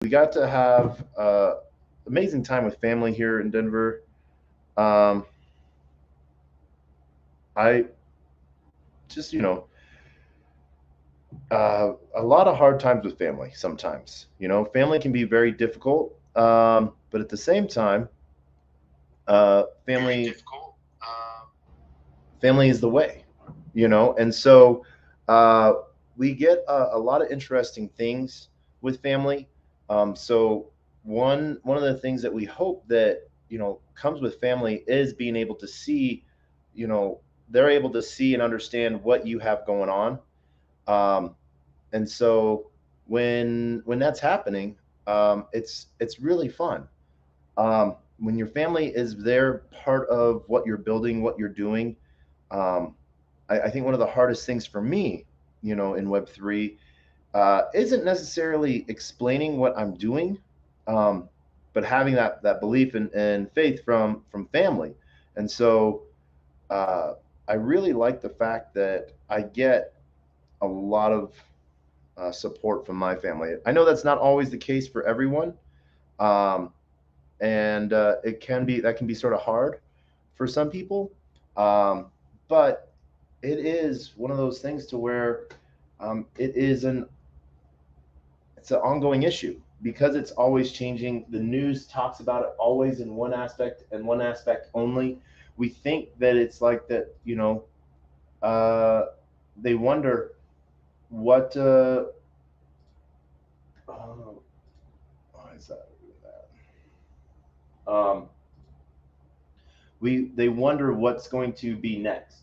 we got to have amazing time with family here in Denver. Um, I just, a lot of hard times with family sometimes. Family can be very difficult, but at the same time, Very family difficult. family is the way, and so uh, we get a lot of interesting things with family. So one of the things that we hope that comes with family is being able to see, you know, they're able to see and understand what you have going on. Um, and so when that's happening, it's really fun. When your family is there, part of what you're building, what you're doing. um, I think one of the hardest things for me, in Web3, isn't necessarily explaining what I'm doing, um, but having that belief and faith from family. And so uh, I really like the fact that I get a lot of support from my family. I know that's not always the case for everyone, um, and that can be sort of hard for some people, um, but it is one of those things to where it's an ongoing issue because it's always changing. The news talks about it always in one aspect and one aspect only. We think that it's like that, uh, they wonder what, oh, why is that? Um, they wonder what's going to be next.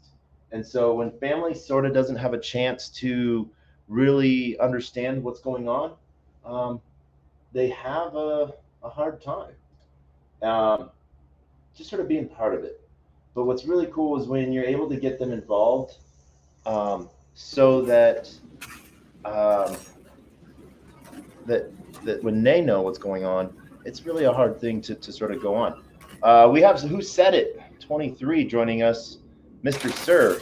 And so when family sort of doesn't have a chance to really understand what's going on, um, they have a hard time, um, just sort of being part of it. But what's really cool is when you're able to get them involved, so um, that that when they know what's going on, it's really a hard thing to sort of go on. We have Who Said It 23 joining us, Mr. Sir.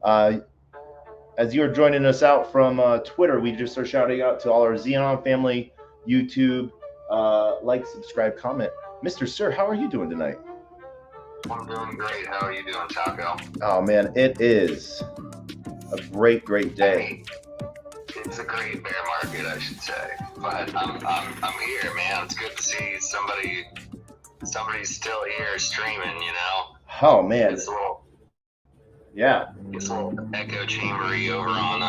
Uh, as you're joining us out from Twitter, we just are shouting out to all our Xenon family, YouTube, like, subscribe, comment. Mr. Sir, how are you doing tonight? I'm doing great. How are you doing, Taco? Oh man, it is a great day. Hey, it's a great bear market, I should say. But I'm here, man. It's good to see somebody's still here streaming. Oh man, It's a little yeah. it's a little echo chambery over on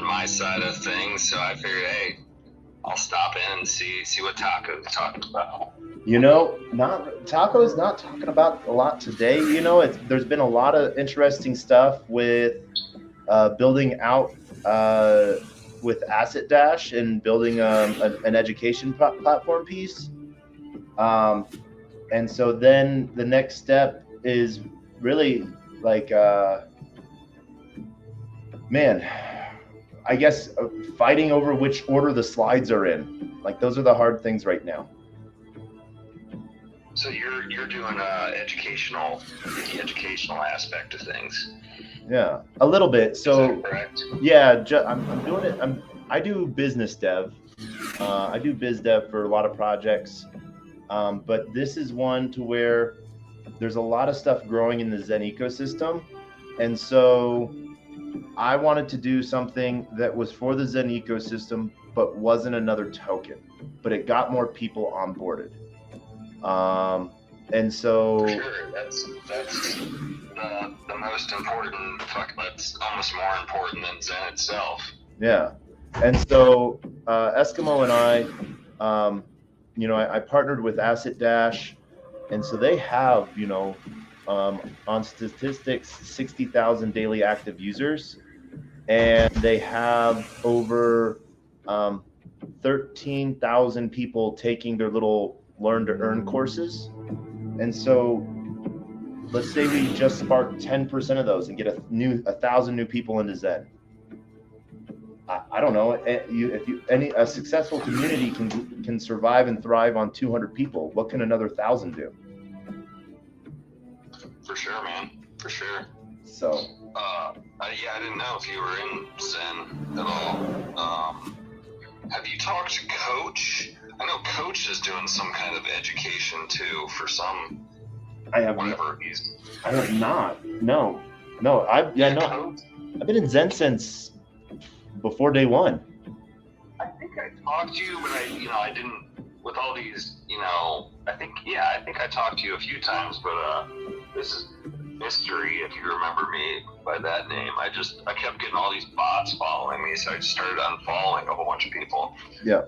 my side of things. So I figured, hey, I'll stop in and see what Taco's talking about. Not Taco's not talking about a lot today. There's been a lot of interesting stuff with building out with Asset Dash and building an education platform piece. Um, and so then the next step is really like, man, I guess fighting over which order the slides are in. Like those are the hard things right now. So you're doing the educational aspect of things. Yeah, a little bit. Is So that correct? yeah, I'm doing it. I do business dev. I do biz dev for a lot of projects, but this is one to where there's a lot of stuff growing in the Zen ecosystem, and so I wanted to do something that was for the Zen ecosystem, but wasn't another token, but it got more people onboarded. And For so sure. That's the most important. Fuck, that's almost more important than Zen itself. yeah, and so Eskimo and I partnered with Asset Dash, and so they have, on statistics, 60,000 daily active users, and they have over 13,000 people taking their little learn to earn courses. And so let's say we just spark 10% of those and get 1,000 new people into Zen. I don't know. A successful community can survive and thrive on 200 people. What can another 1,000 do? For sure, man. For sure. So Yeah, I didn't know if you were in Zen at all. Have you talked to Coach? I know Coach is doing some kind of education too for some. I have whatever he's. I have not. No. I've been in Zen since before day one. I think I talked to you, but I didn't. With all these, I think I talked to you a few times, but this is mystery. If you remember me by that name, I kept getting all these bots following me, so I just started unfollowing a whole bunch of people. Yeah.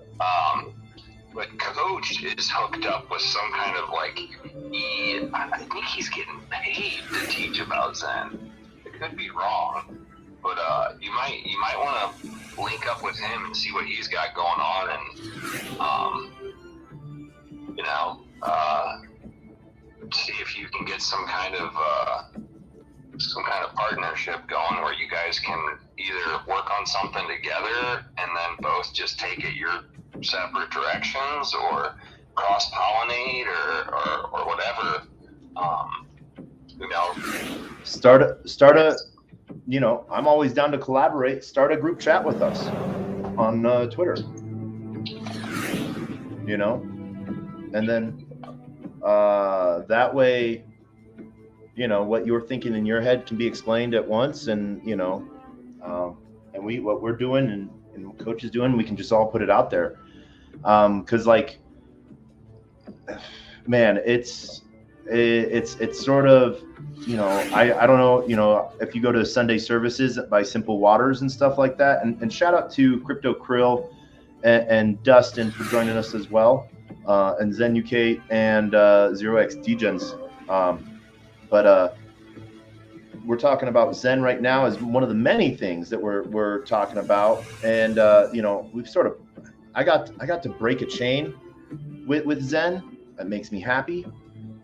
But Coach is hooked up with some kind of I think he's getting paid to teach about Zen. It could be wrong, but you might want to link up with him and see what he's got going on, and see if you can get some kind of partnership going where you guys can either work on something together and then both just take it your separate directions, or cross-pollinate, or whatever. Start a. I'm always down to collaborate. Start a group chat with us on Twitter. And then that way, what you're thinking in your head can be explained at once, and and what we're doing and Coach is doing, we can just all put it out there. Because man, it's sort of, I don't know, if you go to Sunday services by Simple Waters and stuff like that, and shout out to Crypto Krill and Dustin for joining us as well, and Zen UK and 0x Degens. But we're talking about Zen right now as one of the many things that we're talking about, and we've sort of, I got to break a chain with Zen. That makes me happy.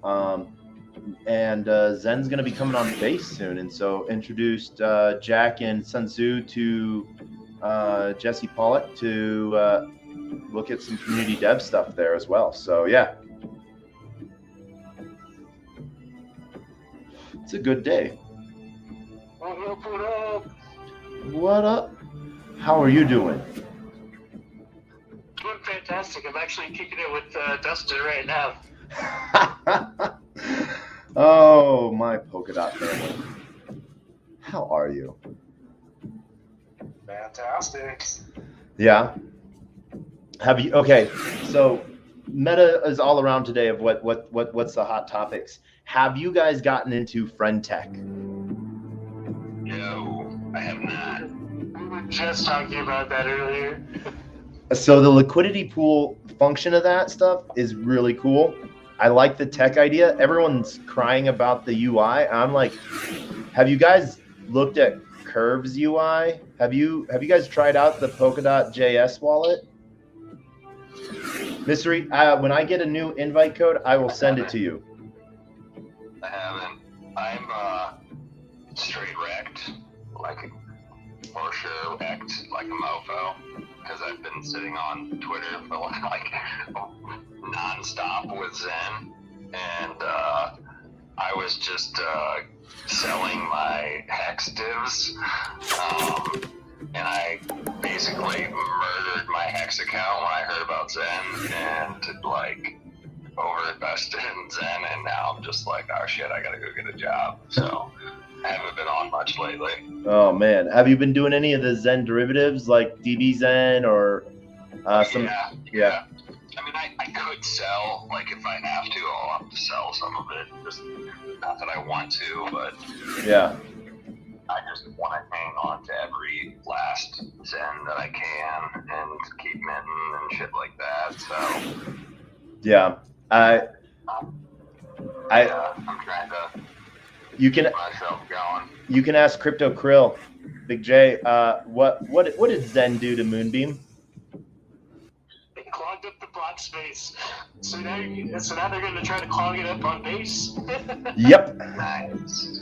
And Zen's going to be coming on base soon, and so introduced Jack and Sun Tzu to Jesse Pollock to look at some community dev stuff there as well. So yeah, it's a good day. What up? How are you doing? Doing fantastic. I'm actually kicking it with Dustin right now. Oh, my polka dot family. How are you? Fantastic. Yeah. Have you? Okay. So meta is all around today of what's the hot topics. Have you guys gotten into friend tech? No, I have not. We were just talking about that earlier. So the liquidity pool function of that stuff is really cool. I like the tech idea. Everyone's crying about the UI. I'm like, have you guys looked at Curve's UI? Have you guys tried out the Polkadot.js wallet? Mystery, when I get a new invite code, I will send it to you. I haven't. I'm straight wrecked, for sure wrecked like a mofo, because I've been sitting on Twitter for nonstop with Zen, and I was just selling my hex divs, and I basically murdered my hex account when I heard about Zen, and overinvested in Zen, and now I'm just like, oh shit, I gotta go get a job. So I haven't been on much lately. Oh man, have you been doing any of the Zen derivatives like DB Zen or some? Yeah. I mean, I could sell, if I have to, I'll have to sell some of it. Just not that I want to, but yeah. I just want to hang on to every last Zen that I can and keep minting and shit like that. So yeah, I'm trying to keep myself going. You can ask Crypto Krill, Big J. What did Zen do to Moonbeam? It clogged up the block space. So now they're going to try to clog it up on base. Yep. Nice.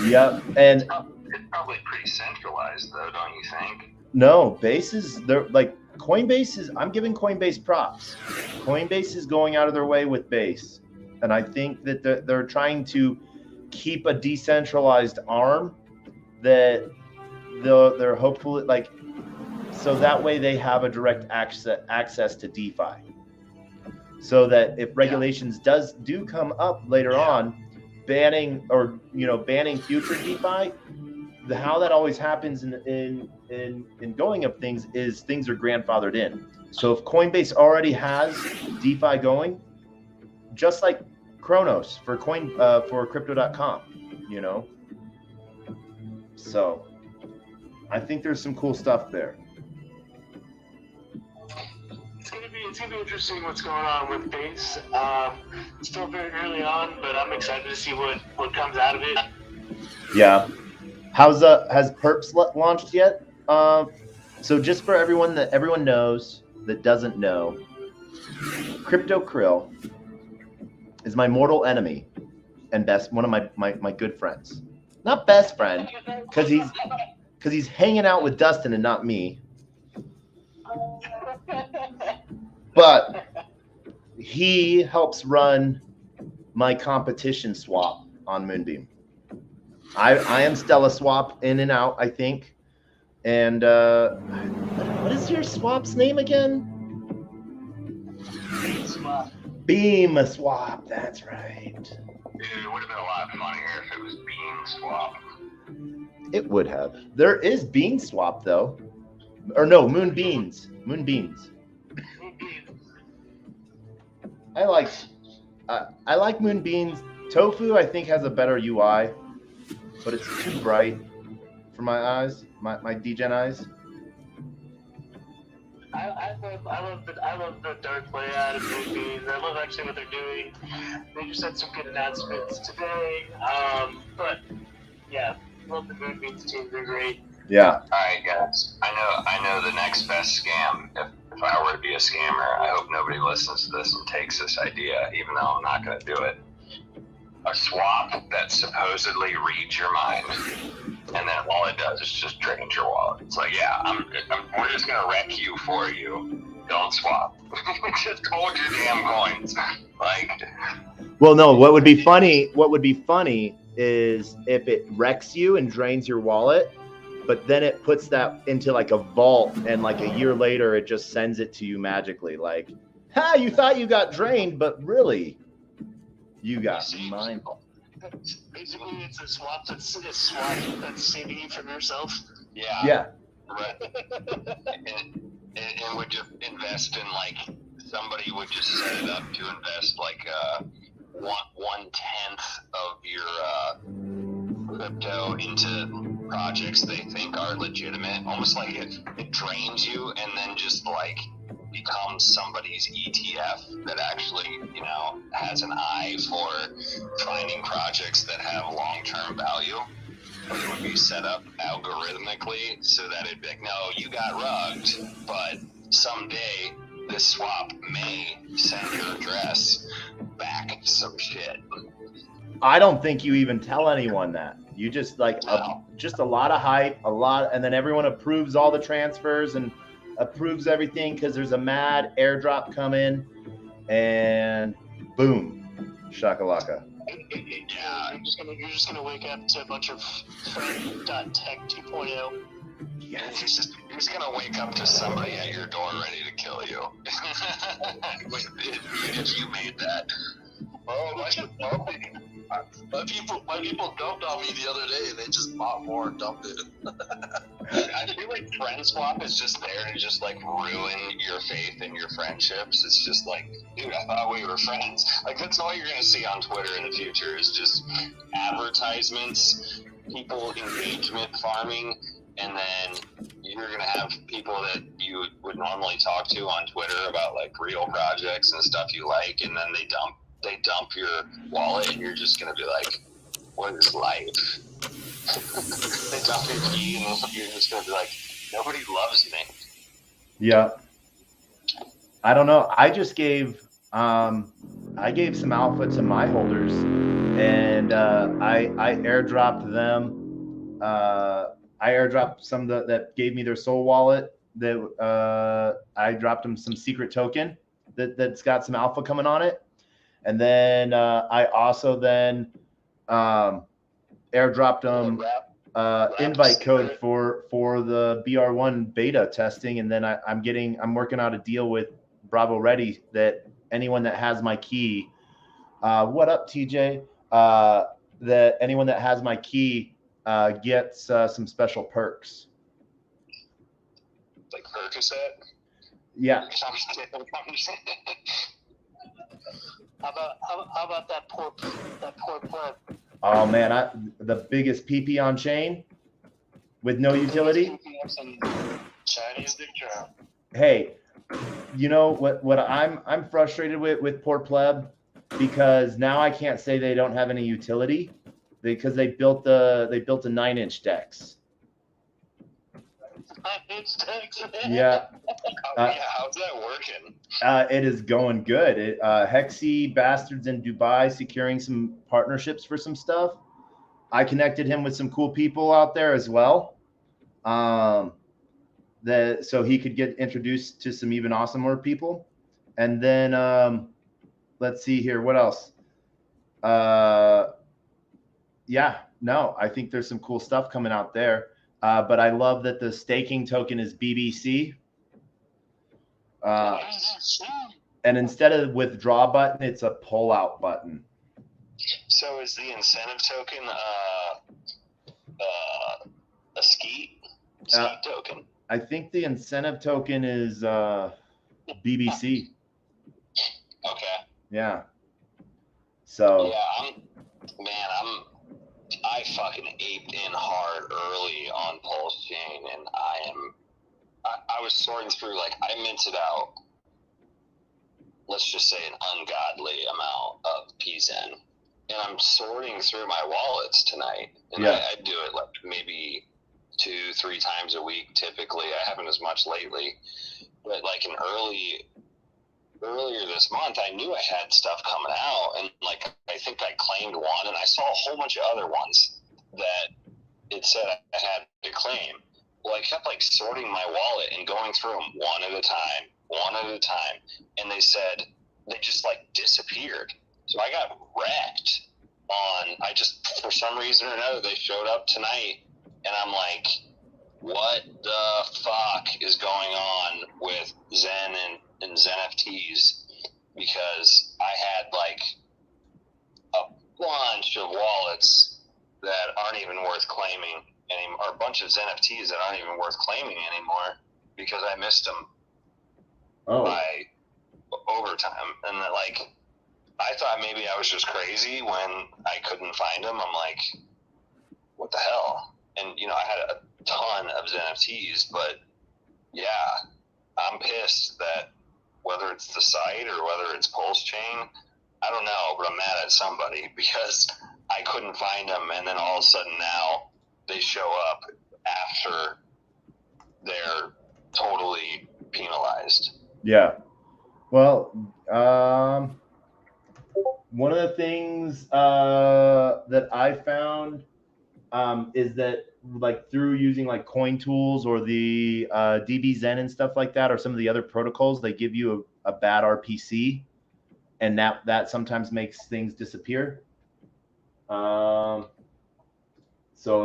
Yep. And it's probably pretty centralized, though, don't you think? No, Coinbase is. I'm giving Coinbase props. Coinbase is going out of their way with Base, and I think that they're trying to keep a decentralized arm that they're hopefully so that way they have a direct access to DeFi. So that if regulations do come up later on, banning future DeFi, how that always happens in going of things is things are grandfathered in. So if Coinbase already has DeFi going, just like Kronos for crypto.com, So I think there's some cool stuff there. It's gonna be interesting what's going on with Base. Still very early on, but I'm excited to see what comes out of it. Yeah. Has Perps launched yet? So just for everyone knows that doesn't know, Crypto Krill is my mortal enemy and one of my good friends. Not best friend, because he's hanging out with Dustin and not me. But he helps run my competition swap on Moonbeam. I am Stella Swap in and out, I think. And what is your swap's name again? Beam Swap. Beam Swap, that's right. It would have been a lot funnier if it was Beam Swap. It would have. There is Bean Swap though. Or no, Moonbeams. Moonbeams. I like Moonbeams. Tofu, I think, has a better UI, but it's too bright for my eyes, my Degen eyes. I love the dark layout of Moonbeams. I love actually what they're doing. They just had some good announcements today. But yeah, love the Moonbeams team. They're great. Yeah. All right, guys. I know the next best scam. If I were to be a scammer, I hope nobody listens to this and takes this idea, even though I'm not going to do it. A swap that supposedly reads your mind, and then all it does is just drains your wallet. It's like, yeah, we're just going to wreck you for you. Don't swap. Just hold your damn coins. Like. Well, no. What would be funny is if it wrecks you and drains your wallet, but then it puts that into like a vault, and like a year later, it just sends it to you magically. Like, you thought you got drained, but really, you got mine. Basically, it's a swap that's saving you from yourself. Yeah. Yeah. Right. and would just invest in, like, somebody would just set it up to invest like 1/10 of your crypto into projects they think are legitimate, almost like it drains you and then just like becomes somebody's ETF that actually, has an eye for finding projects that have long-term value. It would be set up algorithmically so that it'd be like, no, you got rugged, but someday this swap may send your address back some shit. I don't think you even tell anyone that. You just just a lot of hype, and then everyone approves all the transfers and approves everything because there's a mad airdrop coming, and boom, shakalaka. Yeah, you're just gonna wake up to a bunch of friend.tech 2.0. Yes. You're just gonna wake up to somebody at your door ready to kill you. if you made that. Oh, my people dumped on me the other day. They just bought more and dumped it. I feel like friend swap is just there to just like ruin your faith in your friendships. It's just like, dude, I thought we were friends. Like, that's all you're gonna see on Twitter in the future is just advertisements, people engagement farming, and then you're gonna have people that you would normally talk to on Twitter about like real projects and stuff you like, and then they dump your wallet, and you're just gonna be like, what is life? They dump your key, and you're just gonna be like, nobody loves me. Yeah. I don't know. I just gave some alpha to my holders, and I airdropped them. I airdropped some that gave me their soul wallet. That I dropped them some secret token that's got some alpha coming on it. And then I also then airdropped them. invite code for the BR1 beta testing, and then I'm working out a deal with Bravo Ready that anyone that has my key, what up TJ? That anyone that has my key gets some special perks. Like Percocet? Yeah. How about that poor pleb? Oh man, the biggest PP on chain with no utility. Chinese dick job. Hey, you know what I'm frustrated with poor pleb, because now I can't say they don't have any utility because they built a 9-inch dex. 9-inch dex. Yeah. How's that working? It is going good. Hexy Bastards in Dubai securing some partnerships for some stuff. I connected him with some cool people out there as well. So he could get introduced to some even awesomer people. And then let's see here. What else? I think there's some cool stuff coming out there. But I love that the staking token is BBC. And instead of withdraw button, it's a pull out button. So is the incentive token a skeet token? I think the incentive token is BBC. Okay. Yeah. So. Yeah, I fucking aped in hard early on Pulse Chain, and I was sorting through, like, I minted out, let's just say, an ungodly amount of PZen. And I'm sorting through my wallets tonight. And yeah. I do it like maybe 2-3 times a week typically. I haven't as much lately. But like earlier this month, I knew I had stuff coming out. And like, I think I claimed one, and I saw a whole bunch of other ones that it said I had to claim. Well, I kept like sorting my wallet and going through them one at a time. And they said they just like disappeared. So I got wrecked for some reason or another, they showed up tonight, and I'm like, what the fuck is going on with Zen and ZenFTs? Because I had like a bunch of wallets that aren't even worth claiming anymore, or a bunch of ZenFTs that aren't even worth claiming anymore because I missed them by overtime. And that, like, I thought maybe I was just crazy when I couldn't find them. I'm like, what the hell? And, you know, I had a ton of ZenFTs, but yeah, I'm pissed that whether it's the site or whether it's Pulse Chain, I don't know, but I'm mad at somebody because I couldn't find them, and then all of a sudden now they show up after they're totally penalized. Yeah. Well, one of the things that I found is that, like, through using like coin tools or the DBZen and stuff like that, or some of the other protocols, they give you a bad RPC, and that sometimes makes things disappear. So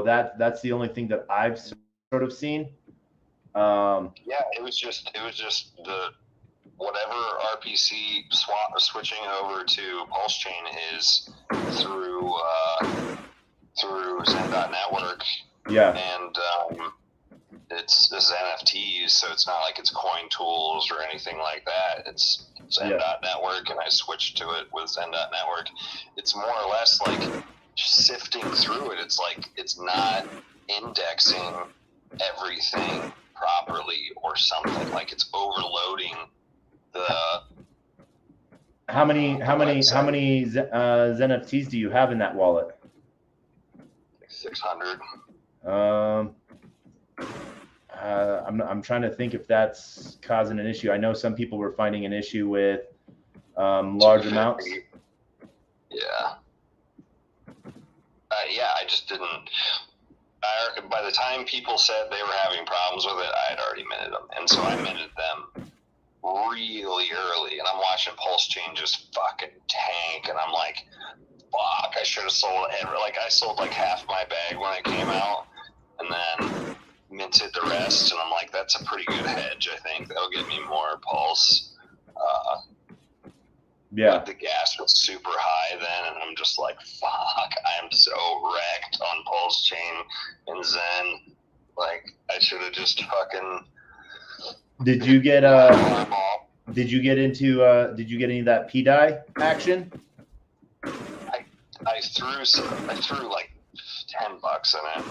that's the only thing that I've sort of seen. Yeah, it was just the whatever RPC switching over to Pulse Chain is through Zen.network. Yeah. And it's NFTs, so it's not like it's coin tools or anything like that. It's Zen.network, and I switched to it with Zen.network. It's more or less like sifting through it. It's like it's not indexing everything properly or something. Like it's overloading the. How many ZenFTs do you have in that wallet? 600. I'm trying to think if that's causing an issue. I know some people were finding an issue with large amounts. Yeah. I just didn't. By the time people said they were having problems with it, I had already minted them, and so I minted them really early. And I'm watching Pulse Chain just fucking tank, and I'm like, fuck, I should have sold it. Like, I sold like half my bag when it came out, and then minted the rest. And I'm like, that's a pretty good hedge. I think that'll get me more pulse. Yeah. But the gas was super high then, and I'm just like, fuck, I'm so wrecked on pulse chain and Zen. Like, I should have just fucking. Did you get Did you get any of that P dye action? I threw like $10 in it.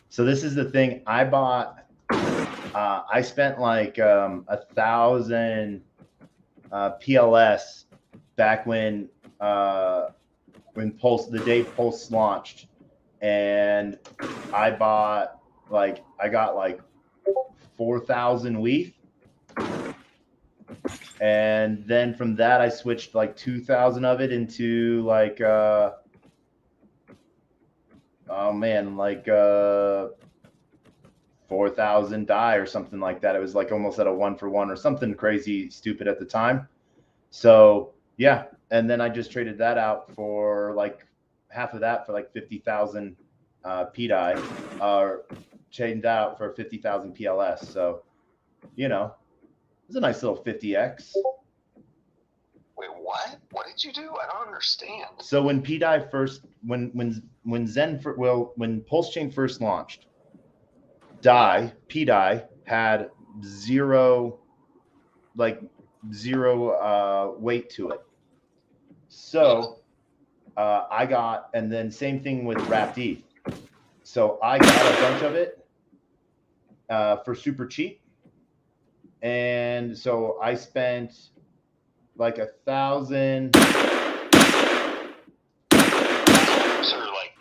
So this is the thing. I bought. I spent like 1,000 PLS back when Pulse, the day Pulse launched, and I got like 4,000 WETH. And then from that, I switched like 2,000 of it into like, 4,000 dye or something like that. It was like almost at a 1-for-1 or something crazy stupid at the time. So yeah. And then I just traded that out for like half of that for like 50,000 P dye, or traded that out for 50,000 PLS. So, you know, it's a nice little 50x. Wait, what? What did you do? I don't understand. So when P dye first, when Pulse Chain first launched, P dye had zero weight to it. So I got, and then same thing with Wrapped ETH. So I got a bunch of it for super cheap. And so I spent like 1,000 PLS. Like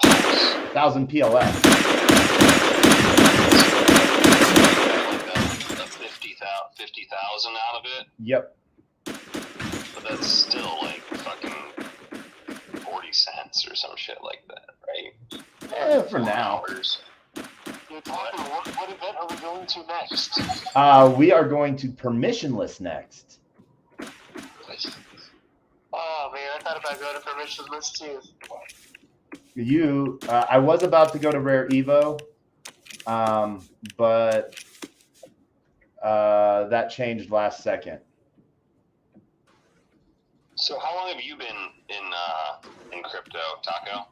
50,000 out of it. Yep. But that's still like fucking 40 cents or some shit like that, right? For now. What event are we going to next? We are going to permissionless next. Oh man, I thought about going to permissionless too. I was about to go to Rare Evo, but that changed last second. So how long have you been in crypto, Taco?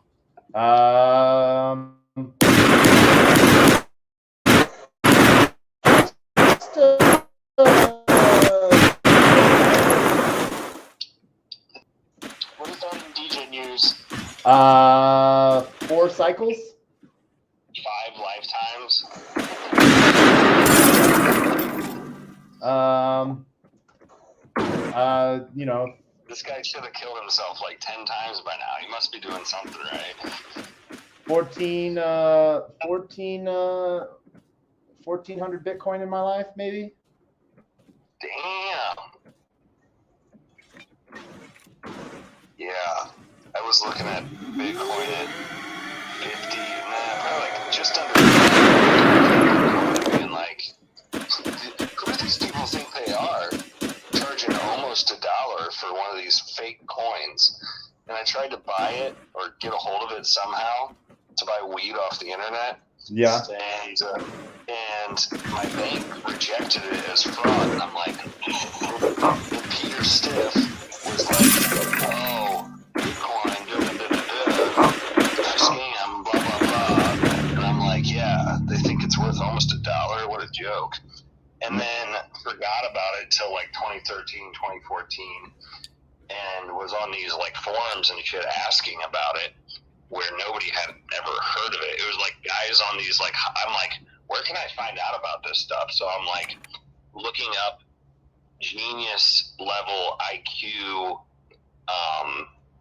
What is that in DJ news? 4 cycles. 5 lifetimes. You know, This guy should have killed himself like 10 times by now. He must be doing something right. 1,400 Bitcoin in my life, maybe. Damn. Yeah, I was looking at Bitcoin at 50, probably like just under. And like, who do these people think they are? Charging almost $1 for one of these fake coins. And I tried to buy it or get a hold of it somehow to buy weed off the internet. Yeah. And my bank rejected it as fraud. And I'm like, and Peter Stiff was like, oh, Bitcoin, scam, blah, blah, blah. And I'm like, yeah, they think it's worth almost $1. What a joke. And then forgot about it till like 2013, 2014, and was on these like forums and shit asking about it, where nobody had ever heard of it. It was like guys on these like, I'm like, where can I find out about this stuff? So I'm like looking up genius level IQ,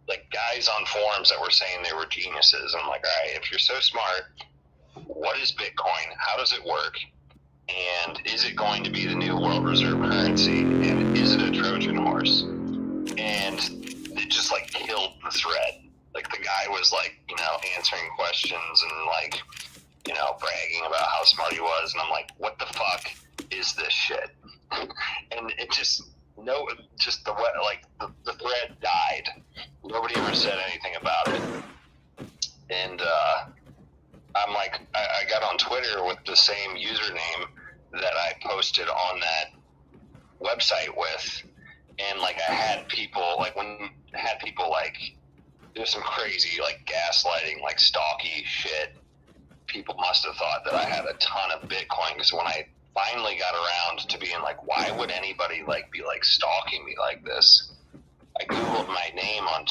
like guys on forums that were saying they were geniuses. I'm like, all right, if you're so smart, what is Bitcoin? How does it work? And is it going to be the new world reserve currency? And is it a Trojan horse? And it just like killed the thread. Like the guy was like, you know, answering questions and like, you know, bragging about how smart he was. And I'm like, what the fuck is this shit? And it just, the thread died. Nobody ever said anything about it. And I'm like, I got on Twitter with the same username that I posted on that website with, and like I had people like there's some crazy like gaslighting, like stalky shit. People must have thought that I had a ton of Bitcoin, because when I finally got around to being like, why would anybody like be like stalking me like this? I googled my name on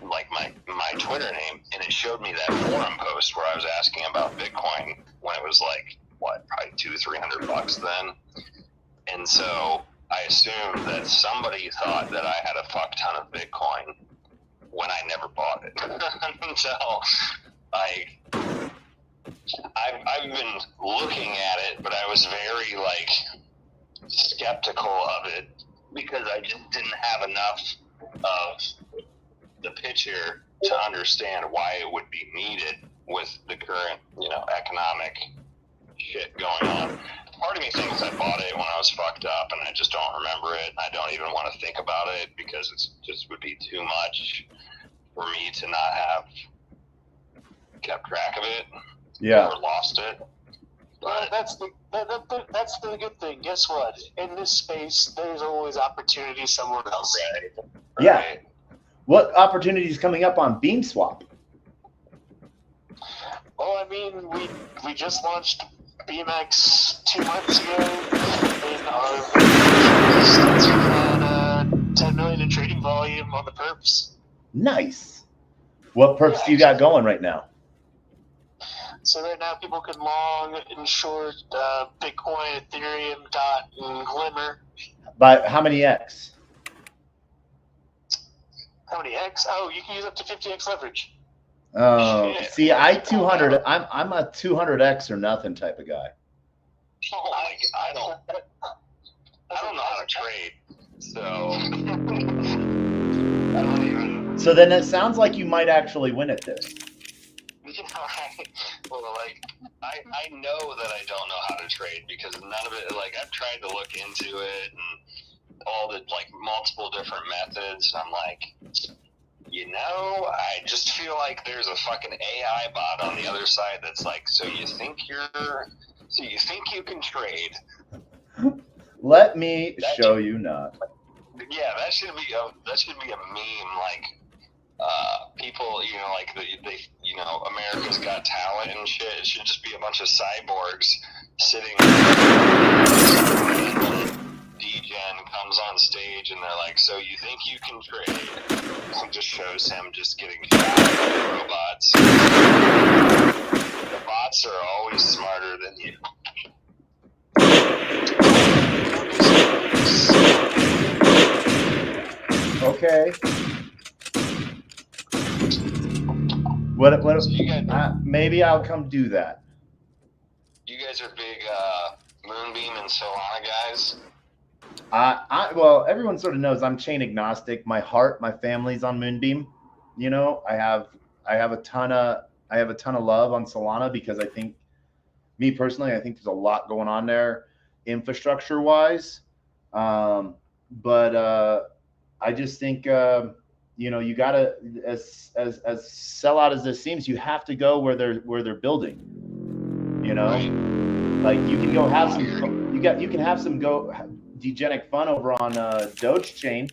like my Twitter name, and it showed me that forum post where I was asking about Bitcoin when it was like what, probably $200-300 then. And so I assumed that somebody thought that I had a fuck ton of Bitcoin when I never bought it until I've been looking at it, but I was very like skeptical of it because I just didn't have enough of the picture to understand why it would be needed with the current, economic shit going on. Part of me thinks I bought it when I was fucked up, and I just don't remember it. I don't even want to think about it because it's just would be too much for me to not have kept track of it. Yeah. Or lost it. Well, that's the good thing. Guess what? In this space, there's always opportunity somewhere else. Right. Yeah. Right. What opportunities coming up on BeamSwap? Well, I mean, we just launched BMX 2 months ago, and our stats are at 10 million in trading volume on the perps. Nice. What perps do you got going right now? So right now, people can long and short Bitcoin, Ethereum, DOT, and Glimmer. By how many X? How many X? Oh, you can use up to 50X leverage. Oh, Shit. see, I'm a 200X or nothing type of guy. I don't know how to trade, so I don't even. So then it sounds like you might actually win at this. Well, like I know that I don't know how to trade because none of it. Like I've tried to look into it and all the like multiple different methods, and I'm like, I just feel like there's a fucking AI bot on the other side that's like, so you think you can trade? Let me show you not. Yeah, that should be a meme. Like, people, like they, America's Got Talent and shit. It should just be a bunch of cyborgs sitting. Degen comes on stage and they're like, so you think you can trade? It just shows him just getting shot by robots. The bots are always smarter than you. Okay. What So you guys, maybe I'll come do that. you guys are big Moonbeam and Solana guys. Well, everyone sort of knows I'm chain agnostic. My heart, my family's on Moonbeam. I have a ton of love on Solana because I think, me personally, I think there's a lot going on there, infrastructure wise. But I just think you gotta, as sellout as this seems, you have to go where they're building. Like you can go have some. You can have some degenic fun over on Doge chain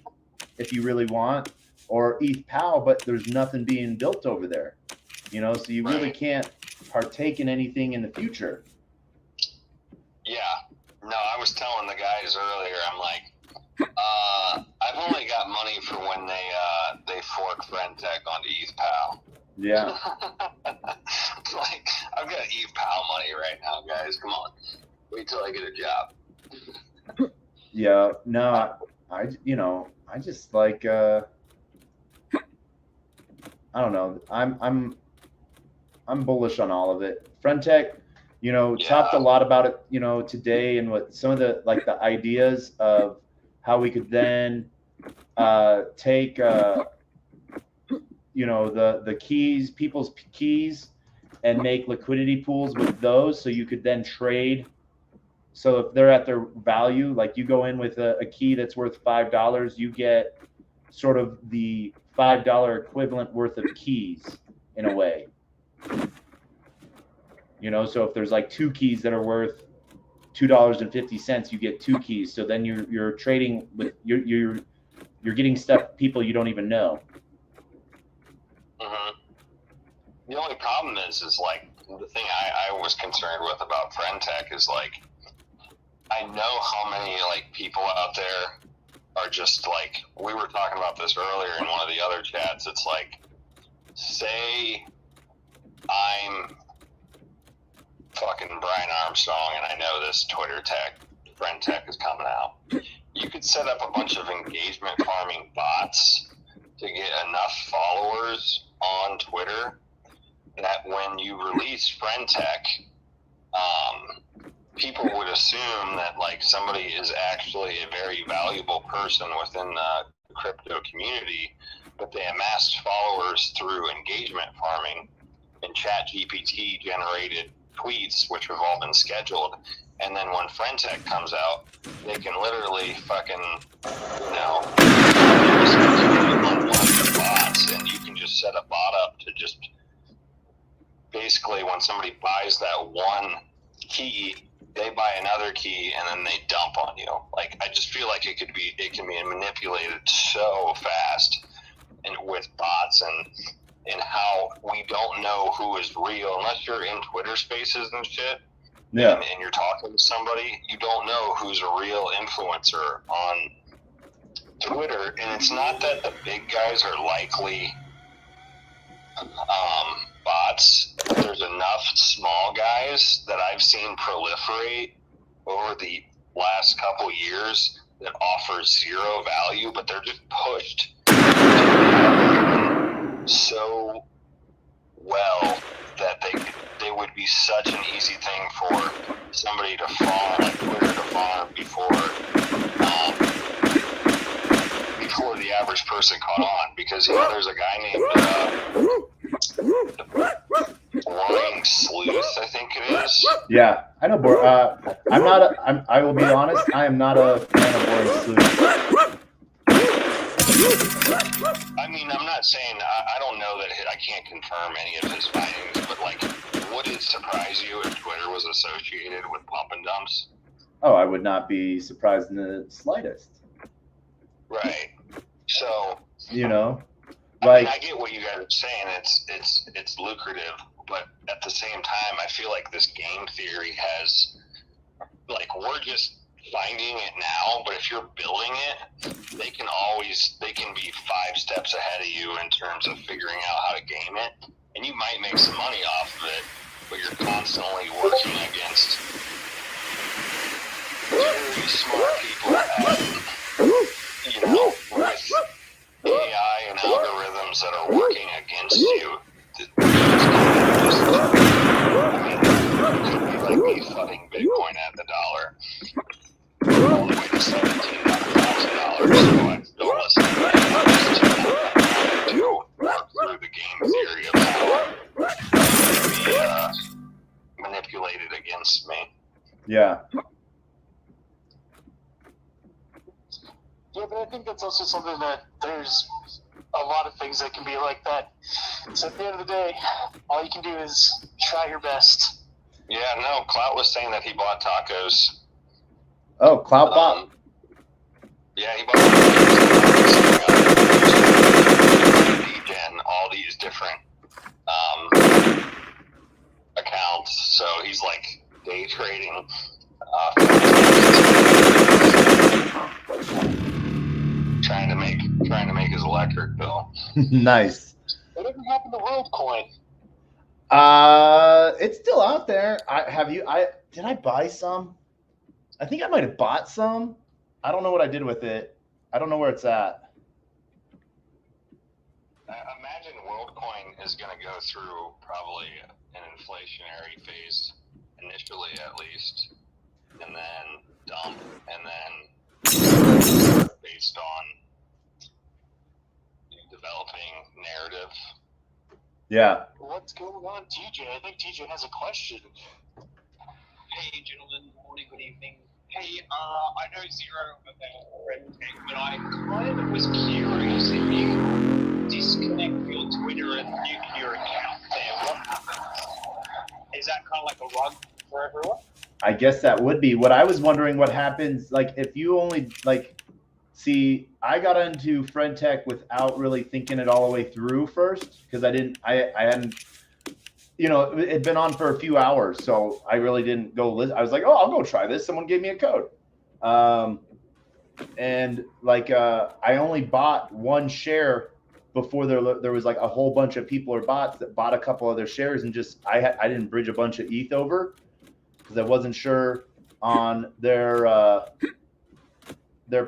if you really want, or ETH POW, but there's nothing being built over there, so you really can't partake in anything in the future. Yeah, no, I was telling the guys earlier, I'm like, I've only got money for when they fork Frentech onto ETH POW. Yeah. Like, I've got ETH POW money right now, guys. Come on, wait till I get a job. Yeah, no, I just like, I don't know. I'm bullish on all of it. Frentech, talked a lot about it, today, and what some of the ideas of how we could then take the keys, people's keys, and make liquidity pools with those, so you could then trade. So if they're at their value, like you go in with a key that's worth $5, you get sort of the $5 equivalent worth of keys in a way. You know, so if there's like 2 keys that are worth $2.50, you get 2 keys. So then you're trading with you're getting stuff people you don't even know. Mm-hmm. The only problem is like the thing I was concerned with about Friend Tech is like I know how many like people out there are just like we were talking about this earlier in one of the other chats. It's like say I'm fucking Brian Armstrong and I know this Twitter tech Friend Tech is coming out. You could set up a bunch of engagement farming bots to get enough followers on Twitter that when you release Friend Tech, people would assume that like somebody is actually a very valuable person within the crypto community, but they amassed followers through engagement farming and ChatGPT generated tweets, which have all been scheduled. And then when Friend Tech comes out, they can literally fucking, you know, bots, and you can just set a bot up to just basically when somebody buys that one key, they buy another key and then they dump on you. Like I just feel like it can be manipulated so fast and with bots and how we don't know who is real unless you're in Twitter spaces and shit. Yeah. And you're talking to somebody, you don't know who's a real influencer on Twitter. And it's not that the big guys are likely bots. There's enough small guys that I've seen proliferate over the last couple years that offer zero value, but they're just pushed so well that they would be such an easy thing for somebody to farm, like Twitter to farm before the average person caught on. Because you know, there's a guy named Boring Sleuth, I think it is. Yeah, I know. I will be honest. I am not a fan of Boring Sleuth. I mean, I'm not saying I don't know that I can't confirm any of his findings, but like, would it surprise you if Twitter was associated with pump and dumps? Oh, I would not be surprised in the slightest. Right. So you know, like I get what you guys are saying. It's lucrative, but at the same time, I feel like this game theory has like we're just finding it now, but if you're building it, they can be 5 steps ahead of you in terms of figuring out how to game it, and you might make some money off of it, but you're constantly working against very smart people you know, with AI and algorithms that are working against you. It could be like me funding Bitcoin at the dollar. All the way to $17,000. So I don't listen to work through the game theory of how it can be manipulated against me. Yeah. Yeah, but I think that's also something that there's a lot of things that can be like that. So at the end of the day, all you can do is try your best. Yeah, no, Clout was saying that he bought tacos. Oh, Clout bought? Yeah, he bought Degen, all these different accounts. So he's like day trading. Trying to make his electric bill. Nice. Whatever happened to WorldCoin? It's still out there. Did I buy some? I think I might have bought some. I don't know what I did with it. I don't know where it's at. I imagine WorldCoin is going to go through probably an inflationary phase initially, at least, and then dump, and then based on developing narrative. Yeah. What's going on, TJ? I think TJ has a question. Hey, gentlemen. Morning, good evening. Hey, I know zero about Friend Tech, but I kind of was curious if you disconnect your Twitter and nuke your account there, what happens? Is that kind of like I guess that would be what I was wondering. What happens, like, if you only like, see, I got into friend tech without really thinking it all the way through first, because I hadn't, you know, it had been on for a few hours, so I really didn't go list. I was like, oh, I'll go try this. Someone gave me a code, and like I only bought one share before there was like a whole bunch of people or bots that bought a couple of their shares, and just I didn't bridge a bunch of ETH over because I wasn't sure on their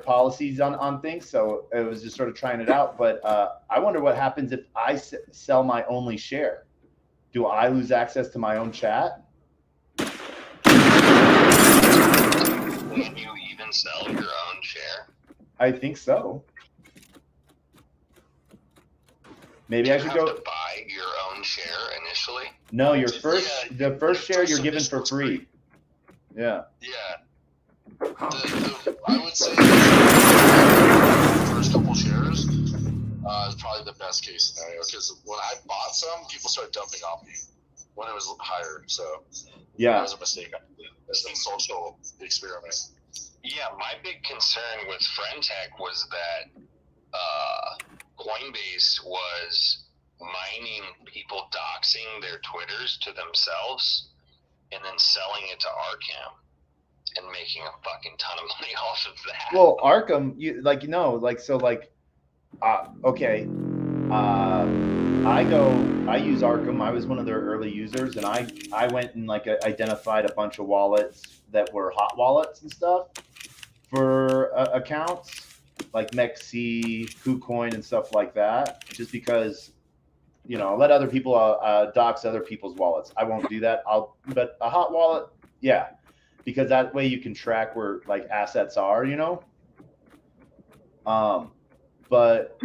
policies on things, so it was just sort of trying it out. But I wonder what happens if I sell my only share. Do I lose access to my own chat? Can you even sell your own share? I think so. Maybe I should go to buy your own share initially. No, the first share you're given for free. Yeah. Yeah. I would say the first couple shares is probably the best case scenario, because when I bought some, people started dumping on me when it was higher. So yeah, that was a mistake. It's a social experiment. Yeah, my big concern with FriendTech was that Coinbase was mining people doxing their Twitters to themselves and then selling it to Arkham and making a fucking ton of money off of that. Well, Arkham, okay. I use Arkham. I was one of their early users, and I went and like identified a bunch of wallets that were hot wallets and stuff for accounts like MEXC, KuCoin, and stuff like that, just because, you know, let other people dox other people's wallets. I won't do that. But a hot wallet, yeah, because that way you can track where like assets are, you know. But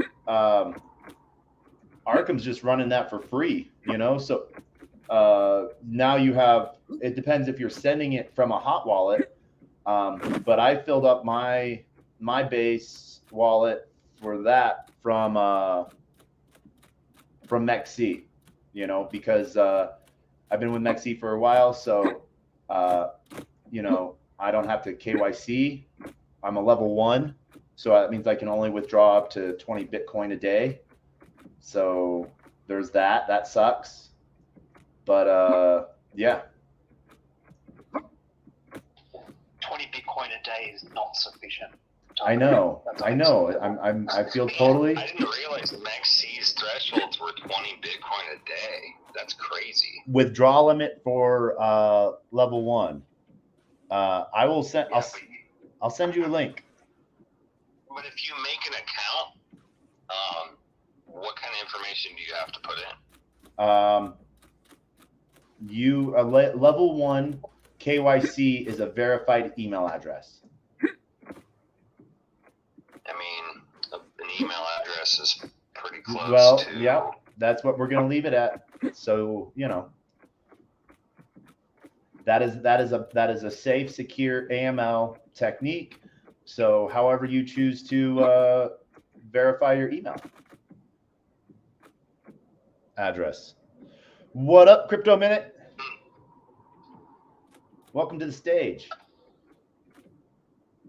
Arkham's just running that for free, you know. So now you have, it depends if you're sending it from a hot wallet. But I filled up my base wallet for that from MEXC, you know, because I've been with MEXC for a while, so you know, I don't have to KYC. I'm a level 1, so that means I can only withdraw up to 20 Bitcoin a day. So there's that. That sucks. But yeah. 20 Bitcoin a day is not sufficient. I know. I feel totally. I didn't realize MEXC's thresholds were 20 Bitcoin a day. That's crazy. Withdrawal limit for level 1. I will send. I'll send you a link. But if you make an account, what kind of information do you have to put in? Level 1 KYC is a verified email address. I mean, an email address is pretty close. Well, to... yeah, that's what we're going to leave it at. So, you know, that is a safe, secure AML technique. So, however you choose to verify your email address. What up, Crypto Minute? Welcome to the stage.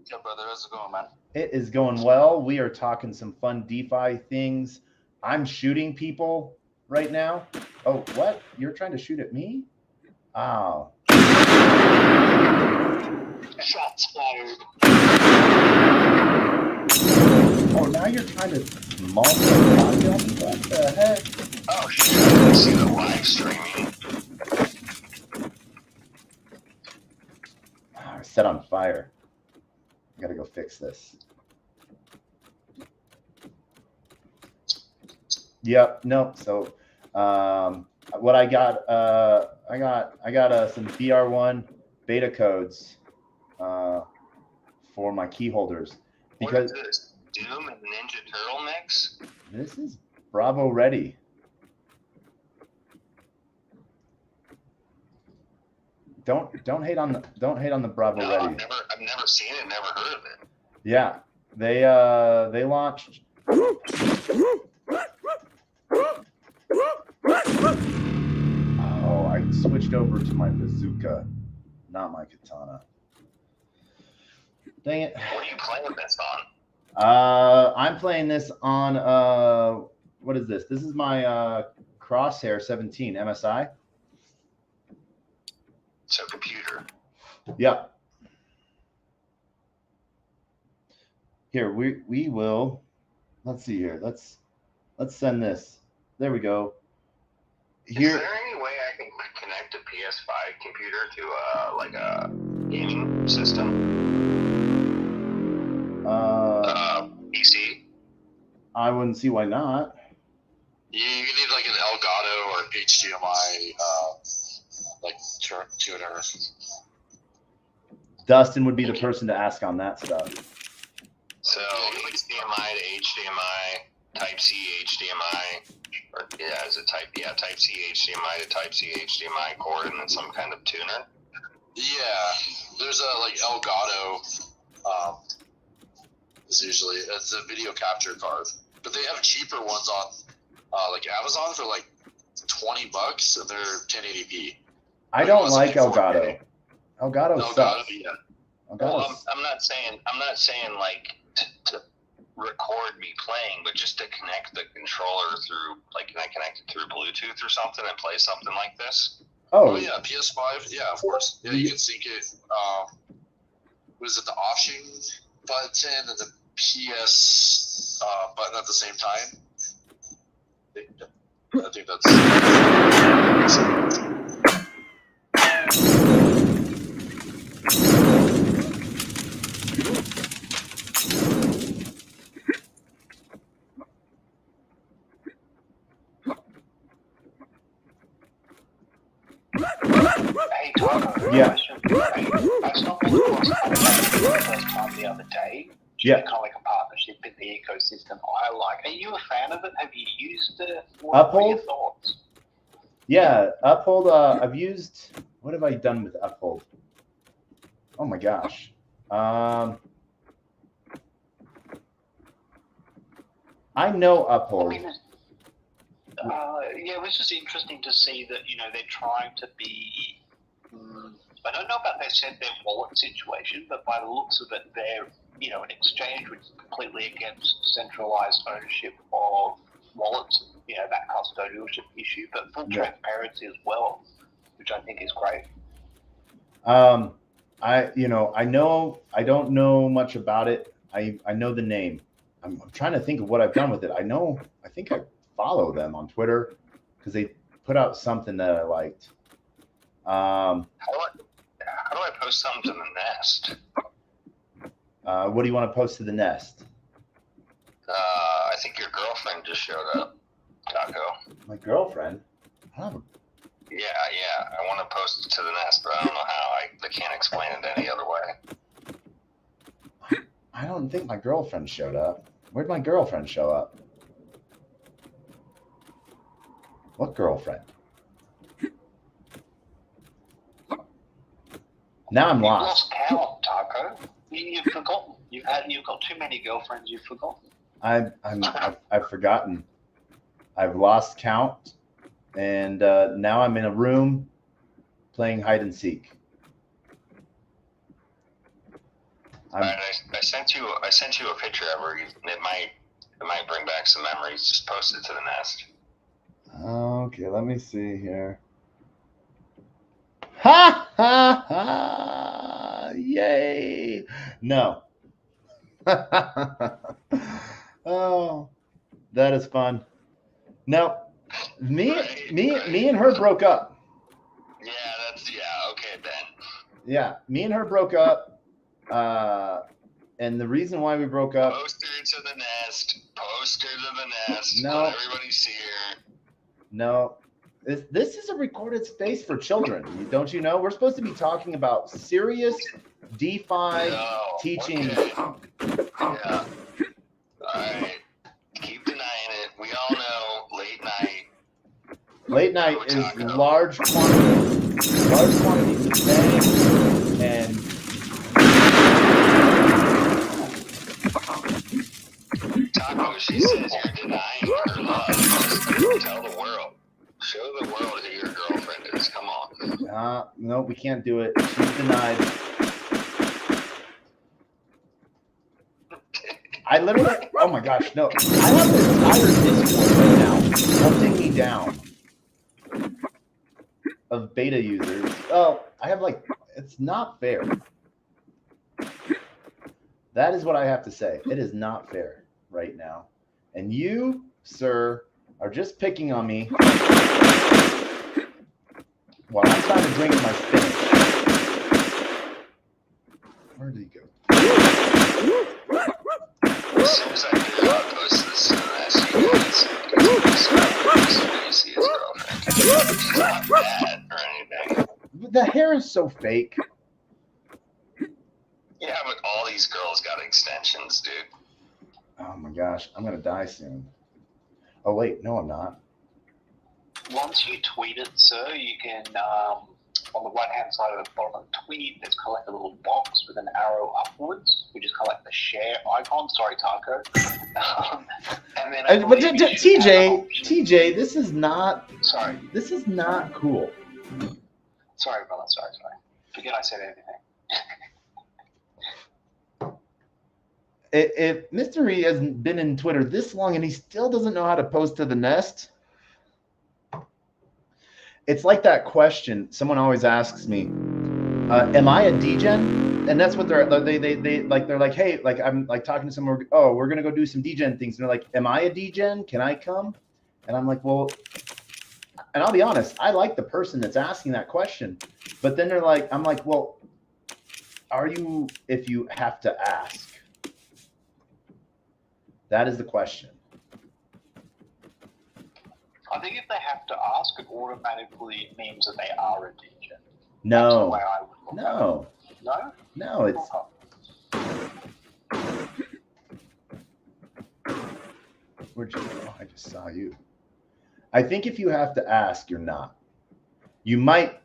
Yeah, brother, how's it going, man? It is going well. We are talking some fun DeFi things. I'm shooting people right now. Oh, what? You're trying to shoot at me? Oh. Shots fired. Oh, now you're trying to multi-cocktail me? What the heck? Oh, shit. I didn't see the live streaming. Oh, set on fire. I gotta go fix this. Yep. No. So, what I got? I got some BR1 beta codes for my key holders, because what is this? Doom and Ninja Turtle mix? This is Bravo Ready. Don't hate on the Bravo No, Ready. I've never seen it, never heard of it. Yeah, they launched. Oh, I switched over to my bazooka. not my katana. Dang it. What are you playing this on? I'm playing this on what is this? This is my Crosshair 17 MSI. So computer. Yeah. Here we will. Let's see here. Let's send this. There we go. Here. Is there any way I can connect a PS5 computer to like a gaming system? PC? I wouldn't see why not. You need like an Elgato or HDMI like tuner. Dustin would be the person to ask on that stuff. So HDMI to HDMI, Type C HDMI, or is it Type C HDMI to Type C HDMI cord, and then some kind of tuner? Yeah, there's a like Elgato. It's a video capture card, but they have cheaper ones on like Amazon for like $20, and they're 1080p. I don't like Elgato. Elgato sucks. Yeah. Well, I'm not saying like to record me playing, but just to connect the controller through, like, can I connect it through Bluetooth or something and play something like this? Oh yeah, PS5. Yeah, of course. Yeah, you can sync it. What is it? The option button and the PS button at the same time. I think that's. Hey, Taco. Yeah. I stumbled across TacoBytes for the first time the other day. Yeah. Kind of like a partnership in the ecosystem I like. Are you a fan of it? Have you used it? What are your thoughts? Yeah, Uphold. I've used. What have I done with Uphold? Oh my gosh. I know Uphold. I mean, yeah, it was just interesting to see that, they're trying to be, I don't know about their wallet situation, but by the looks of it, they're, an exchange which is completely against centralized ownership of wallets, that custodialship issue, but full transparency as well, which I think is great. I don't know much about it. I know the name. I'm trying to think of what I've done with it. I think I follow them on Twitter because they put out something that I liked. How do I post something to the Nest? What do you want to post to the Nest? I think your girlfriend just showed up, Taco. My girlfriend? Yeah. I want to post it to the Nest, but I don't know how. I can't explain it any other way. I don't think my girlfriend showed up. Where'd my girlfriend show up? What girlfriend? Now I'm lost. You've lost count, Taco. You've forgotten. You've got too many girlfriends. You've forgotten. I've forgotten. I've lost count, and now I'm in a room playing hide and seek. I sent you a picture of her. It might bring back some memories. Just post it to the Nest. Okay, let me see here. Ha ha ha! Yay! No. Oh, that is fun. No, me and her broke up. Okay then. Yeah, me and her broke up. And the reason why we broke up. Post her to the Nest. Post her to the Nest. No. Let everybody see her. No. This is a recorded space for children. Don't you know? We're supposed to be talking about serious DeFi teaching. Okay. Yeah. All right. Keep denying it. We all know late night. Late night is large quantities of bang and Taco, she says you're denying her love. Just tell the world. Show the world who your girlfriend is. Come on. No, we can't do it. She's denied. I literally, oh my gosh, no. I have this entire Discord right now hunting me down of beta users. Oh, I have like, it's not fair. That is what I have to say. It is not fair right now. And you, sir, are just picking on me while I'm trying to drink my spinach. Where did he go? As soon as I do, I'll post this ask you guys because you see his girlfriend. She's not bad or anything. The hair is so fake. Yeah, but all these girls got extensions, dude. Oh my gosh, I'm gonna die soon. Oh wait, no, I'm not. Once you tweet it, sir, you can, on the right-hand side of the bottom of the tweet, there's kind of like a little box with an arrow upwards, which is kind of like the share icon. Sorry, Taco. And then But TJ, this is not. Sorry. This is not cool. Sorry, brother. Sorry. Forget I said anything. If Mystery hasn't been in Twitter this long and he still doesn't know how to post to the nest, it's like that question someone always asks me, am I a degen? And that's what they're like, hey, like I'm like talking to someone, oh, we're gonna go do some degen things. And they're like, am I a degen? Can I come? And I'm like, well, and I'll be honest, I like the person that's asking that question. But then they're like, I'm like, well, are you if you have to ask? That is the question. I think if they have to ask, it automatically means that they are a degen. No. That's the way I would look No. at it. No? No, it's. Where'd you go? I just saw you. I think if you have to ask, you're not. You might,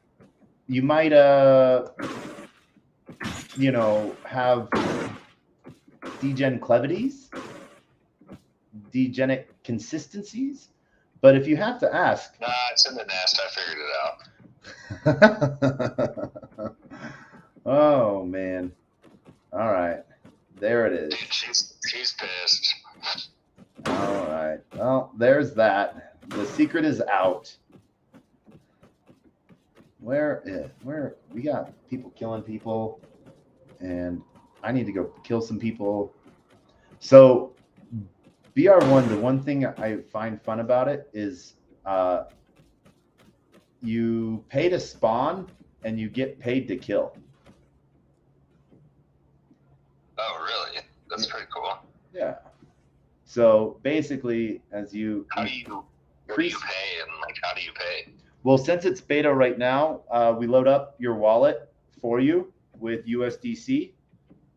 have degen clevities, degenic consistencies, but if you have to ask. Nah, it's in the nest. I figured it out. Oh man. All right. There it is. Dude, she's pissed. All right. Well, there's that. The secret is out. Where we got people killing people, and I need to go kill some people. So BR1, the one thing I find fun about it is you pay to spawn and you get paid to kill. Oh, really? That's pretty cool. Yeah. So basically, as you what do you pay, and like how do you pay? Well, since it's beta right now, we load up your wallet for you with USDC.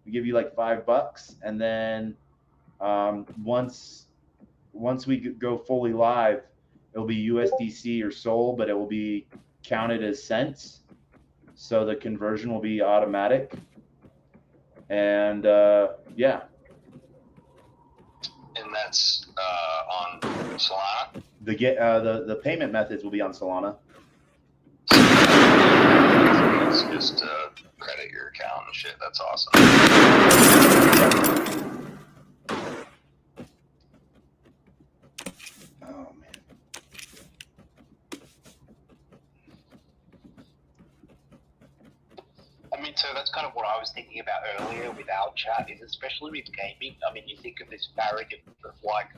We give you like $5, and then once we go fully live, it'll be USDC or Sol, but it will be counted as cents. So the conversion will be automatic. And yeah. And that's on Solana? The payment methods will be on Solana. It's just credit your account and shit. That's awesome. Oh man. I mean, so that's kind of what I was thinking about earlier with our chat, is especially with gaming. I mean, you think of this variety of like,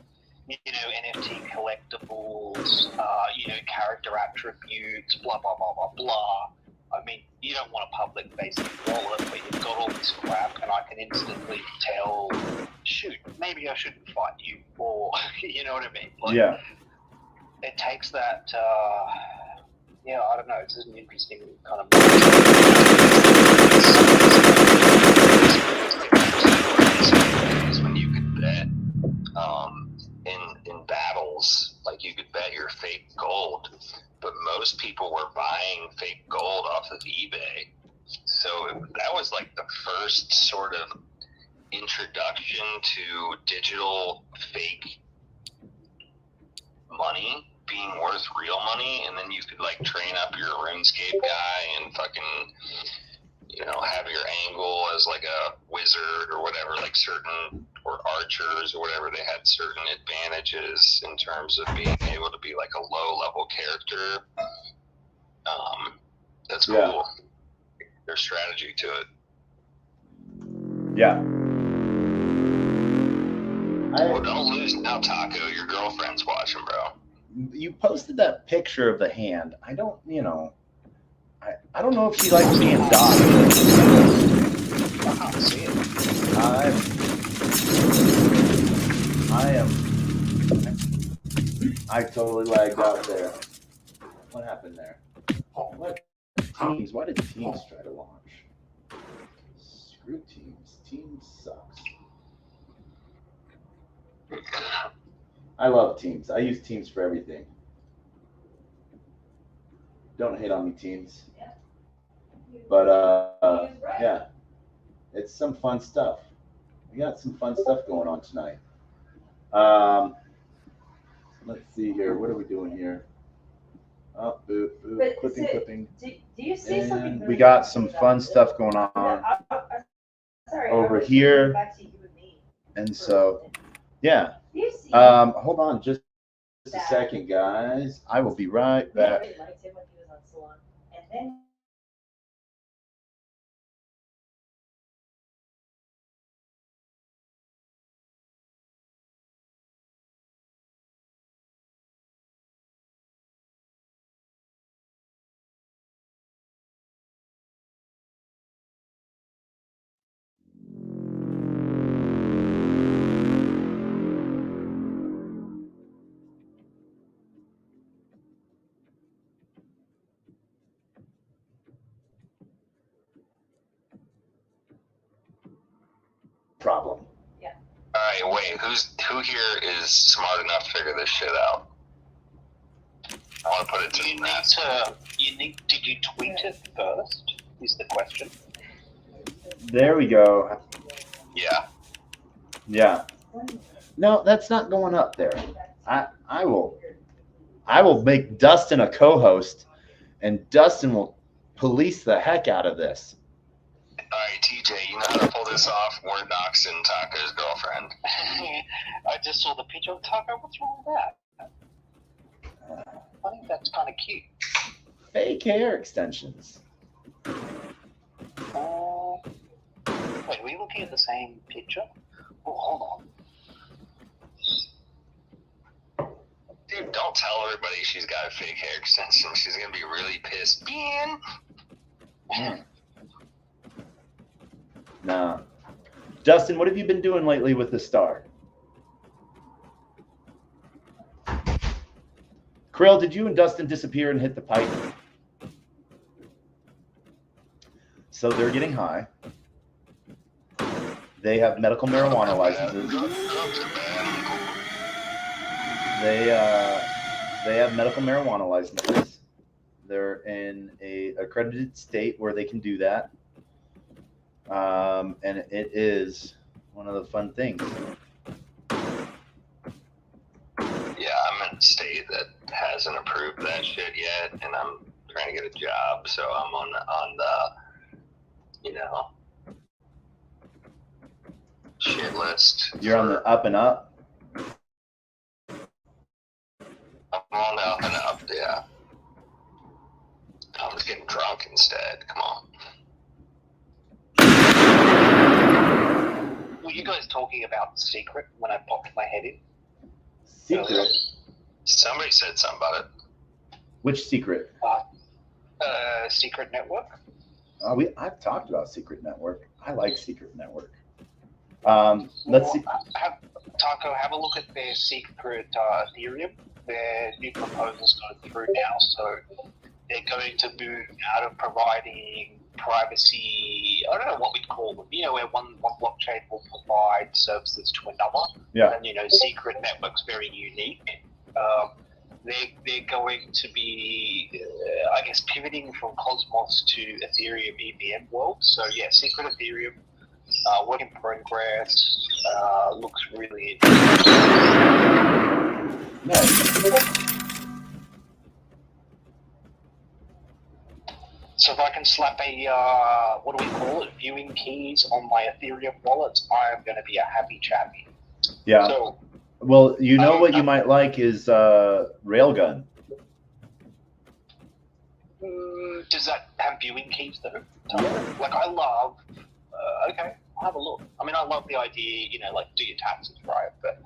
NFT collectibles, character attributes, blah, blah, blah, blah, blah. I mean, you don't want a public facing wallet where you've got all this crap and I can instantly tell, shoot, maybe I shouldn't fight you, or, you know what I mean? Like, yeah. It takes that, I don't know, it's just an interesting kind of... Is when you could bet in battles, like you could bet your fake gold, but most people were buying fake gold off of eBay. So that was like the first sort of introduction to digital fake money being worth real money, and then you could like train up your RuneScape guy and fucking, you know, have your angle as like a wizard or whatever, like certain, or archers or whatever, they had certain advantages in terms of being able to be like a low level character. That's cool. Yeah. There's strategy to it. Yeah. Well, don't lose now, Taco. Your girlfriend's watching, bro. You posted that picture of the hand. I don't, you know, I don't know if she likes being dogged. I can't see it. I totally lagged out there. What happened there? What Teams? Why did Teams try to launch? Screw Teams. Teams sucks. I love Teams. I use Teams for everything. Don't hate on me, Teams. But yeah, it's some fun stuff. We got some fun stuff going on tonight. Let's see here. What are we doing here? Oh, clipping. Do you see And something? we got some fun stuff going on over here. And so, yeah. Hold on just a second, guys. I will be right back. Problem. All right, wait. Who here is smart enough to figure this shit out? I want to put it to the net. Did you tweet it first? Is the question. There we go. Yeah. Yeah. No, that's not going up there. I will make Dustin a co-host, and Dustin will police the heck out of this. All right, TJ, you know how to pull this off? We're doxing Taco's girlfriend. I just saw the picture of Taco. What's wrong with that? I think that's kind of cute. Fake hair extensions. Wait, were you looking at the same picture? Oh, hold on. Dude, don't tell everybody she's got a fake hair extension. She's going to be really pissed. Ben! Nah. Dustin, what have you been doing lately with the star? Krill, did you and Dustin disappear and hit the pipe? So they're getting high. They have medical marijuana licenses. They have medical marijuana licenses. They're in a accredited state where they can do that. And it is one of the fun things. Yeah, I'm in a state that hasn't approved that shit yet, and I'm trying to get a job, so I'm on the, you know, shit list. You're on the up and up. I'm on the up and up, yeah. I'm just getting drunk instead. Come on. Were you guys talking about Secret when I popped my head in? Secret? Somebody said something about it. Which secret? Secret Network. I've talked about Secret Network. I like Secret Network. Let's see. Taco, have a look at their secret Ethereum. Their new proposal's going through now, so they're going to move out of providing privacy. I don't know what we'd call them. You know, where one blockchain will provide services to another. Yeah. And you know, Secret Network's very unique. They're going to be, I guess, pivoting from Cosmos to Ethereum EVM world. So yeah, Secret Ethereum, work in progress, looks really interesting. Nice. So if I can slap a what do we call it, viewing keys on my Ethereum wallets, I am going to be a happy chappy. Yeah. So, well, you know what you might like is Railgun. Does that have viewing keys though? Like I love. Okay, I'll have a look. I mean, I love the idea, you know, like do your taxes, right? But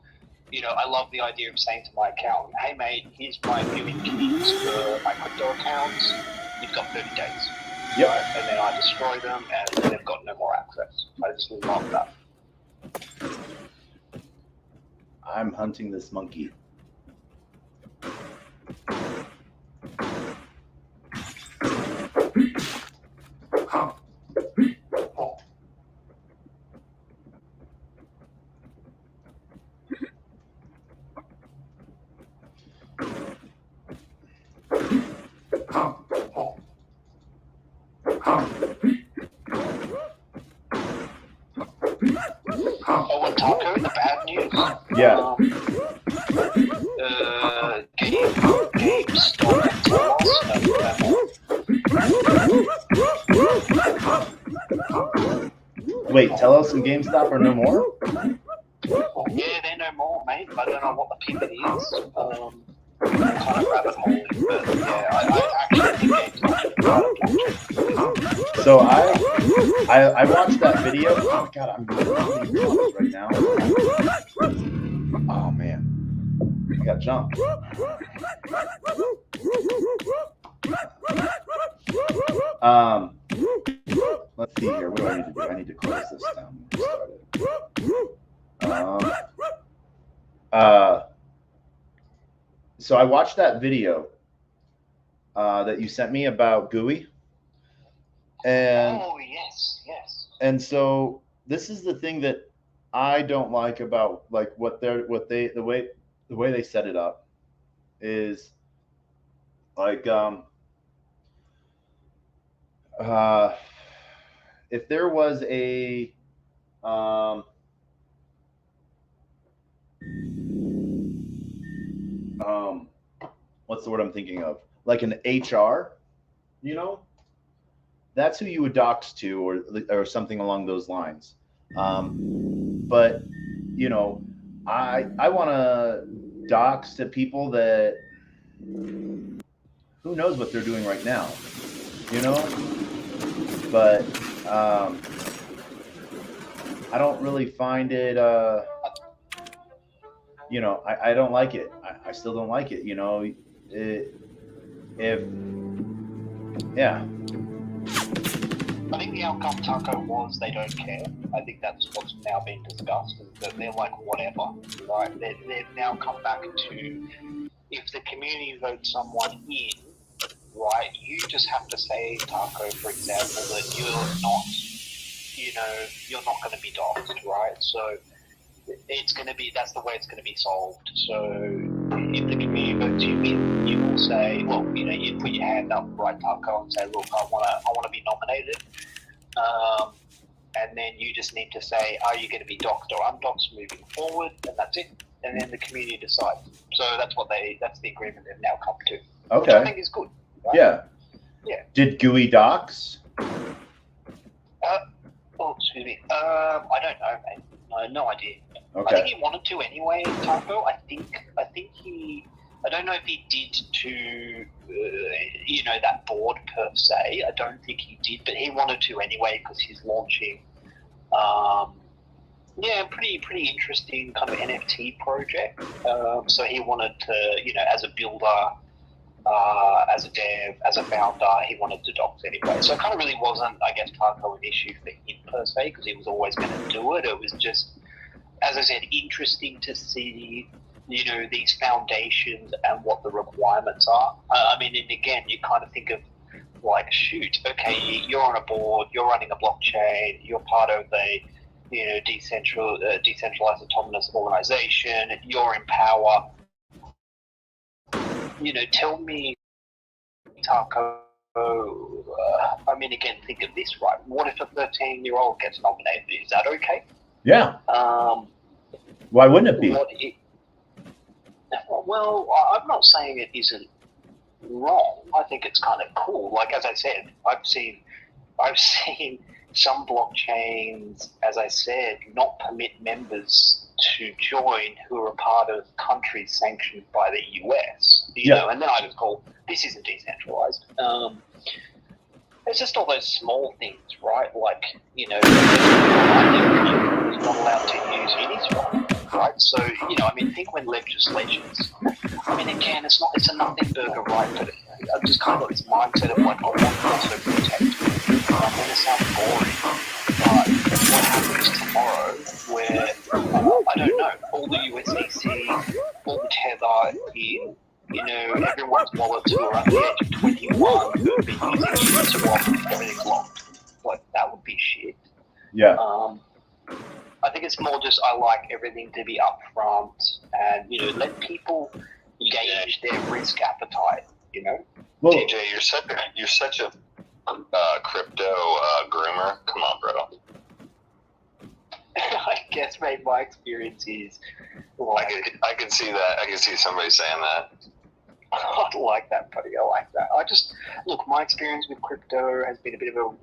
you know, I love the idea of saying to my accountant, "Hey, mate, here's my viewing keys for my crypto accounts. You've got 30 days." Yep. Right? And then I destroy them, and they've got no more access. I just love that. I'm hunting this monkey. Oh, and Taco, the bad news. Yeah. GameStop Wait, Telos and GameStop are no more? Yeah, they're no more, mate. I don't know what the pivot is. Kind of rabbit hole, but yeah, I actually think GameStop. So I watched that video. Oh god, I'm getting these right now. Oh man, I got jumped. Let's see here. What do I need to do? I need to close this down. So I watched that video that you sent me about GUI, and oh yes. And so this is the thing that I don't like about like the way they set it up is like if there was a what's the word I'm thinking of? Like an HR, you know, that's who you would dox to, or something along those lines. But you know, I want to dox to people that who knows what they're doing right now, you know. But I don't really find it. You know, I don't like it. I still don't like it. You know, yeah. I think the outcome, Taco, was they don't care. I think that's what's now being discussed, is that they're like, whatever, right? They've now come back to, if the community votes someone in, right, you just have to say, Taco, for example, that you're not going to be doxxed, right? So it's going to be, that's the way it's going to be solved. So if the community votes you in, you will say, well, you know, you put your hand up, right, Taco, and say, look, I want to be nominated. And then you just need to say, are you going to be doxxed or undoxxed moving forward? And that's it. And then the community decides. So that's the agreement they've now come to. Okay. Which I think is good. Right? Yeah. Yeah. Did GUI dox? Oh, excuse me. I don't know, mate. No idea. Okay. I think he wanted to anyway, Taco. I don't know if he did to, that board per se. I don't think he did, but he wanted to anyway because he's launching, pretty interesting kind of NFT project. So he wanted to, as a builder, as a dev, as a founder, he wanted to dox anyway. So it kind of really wasn't, I guess, Taco an issue for him per se because he was always going to do it. It was just, as I said, interesting to see, these foundations and what the requirements are. I mean, and again, you kind of think of like, shoot, okay, you're on a board, you're running a blockchain, you're part of a, decentralized autonomous organization, you're in power. Tell me, Taco, I mean, again, think of this, right? What if a 13-year-old gets nominated? Is that okay? Yeah. Why wouldn't it be? Well, I'm not saying it isn't wrong. I think it's kind of cool. Like, as I said, I've seen some blockchains, as I said, not permit members to join who are a part of countries sanctioned by the US. You know, and then I just call this isn't decentralized. It's just all those small things, right? Like, you know, you're not allowed to use Uniswap, right? So, you know, I mean, think when legislations. I mean, again, it's a nothing burger, right? But I've just kind of got this mindset of like, I want to also protect. I'm going to sound boring, but what happens tomorrow where, I don't know, all the USDC, all the Tether in, you know, everyone's wallets who are under the age of 21 who have been using Uniswap, everything's locked. Like, that would be shit. Yeah. I think it's more just I like everything to be upfront and, you know, let people gauge their risk appetite, you know? Well, TJ, you're such a crypto groomer. Come on, bro. I guess, mate, my experience is like, I can see that. I can see somebody saying that. I like that, buddy. I like that. I just, look, my experience with crypto has been a bit of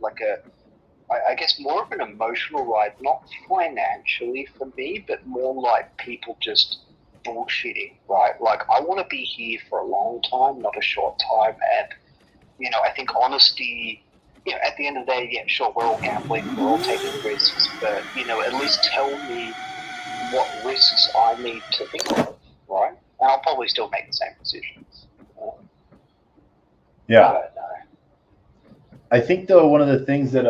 I guess more of an emotional ride, not financially for me, but more like people just bullshitting, right? Like, I want to be here for a long time, not a short time. And, you know, I think honesty, you know, at the end of the day, yeah, sure, we're all gambling, we're all taking risks, but, you know, at least tell me what risks I need to think of, right? And I'll probably still make the same decisions. yeah. I don't know. I think though one of the things that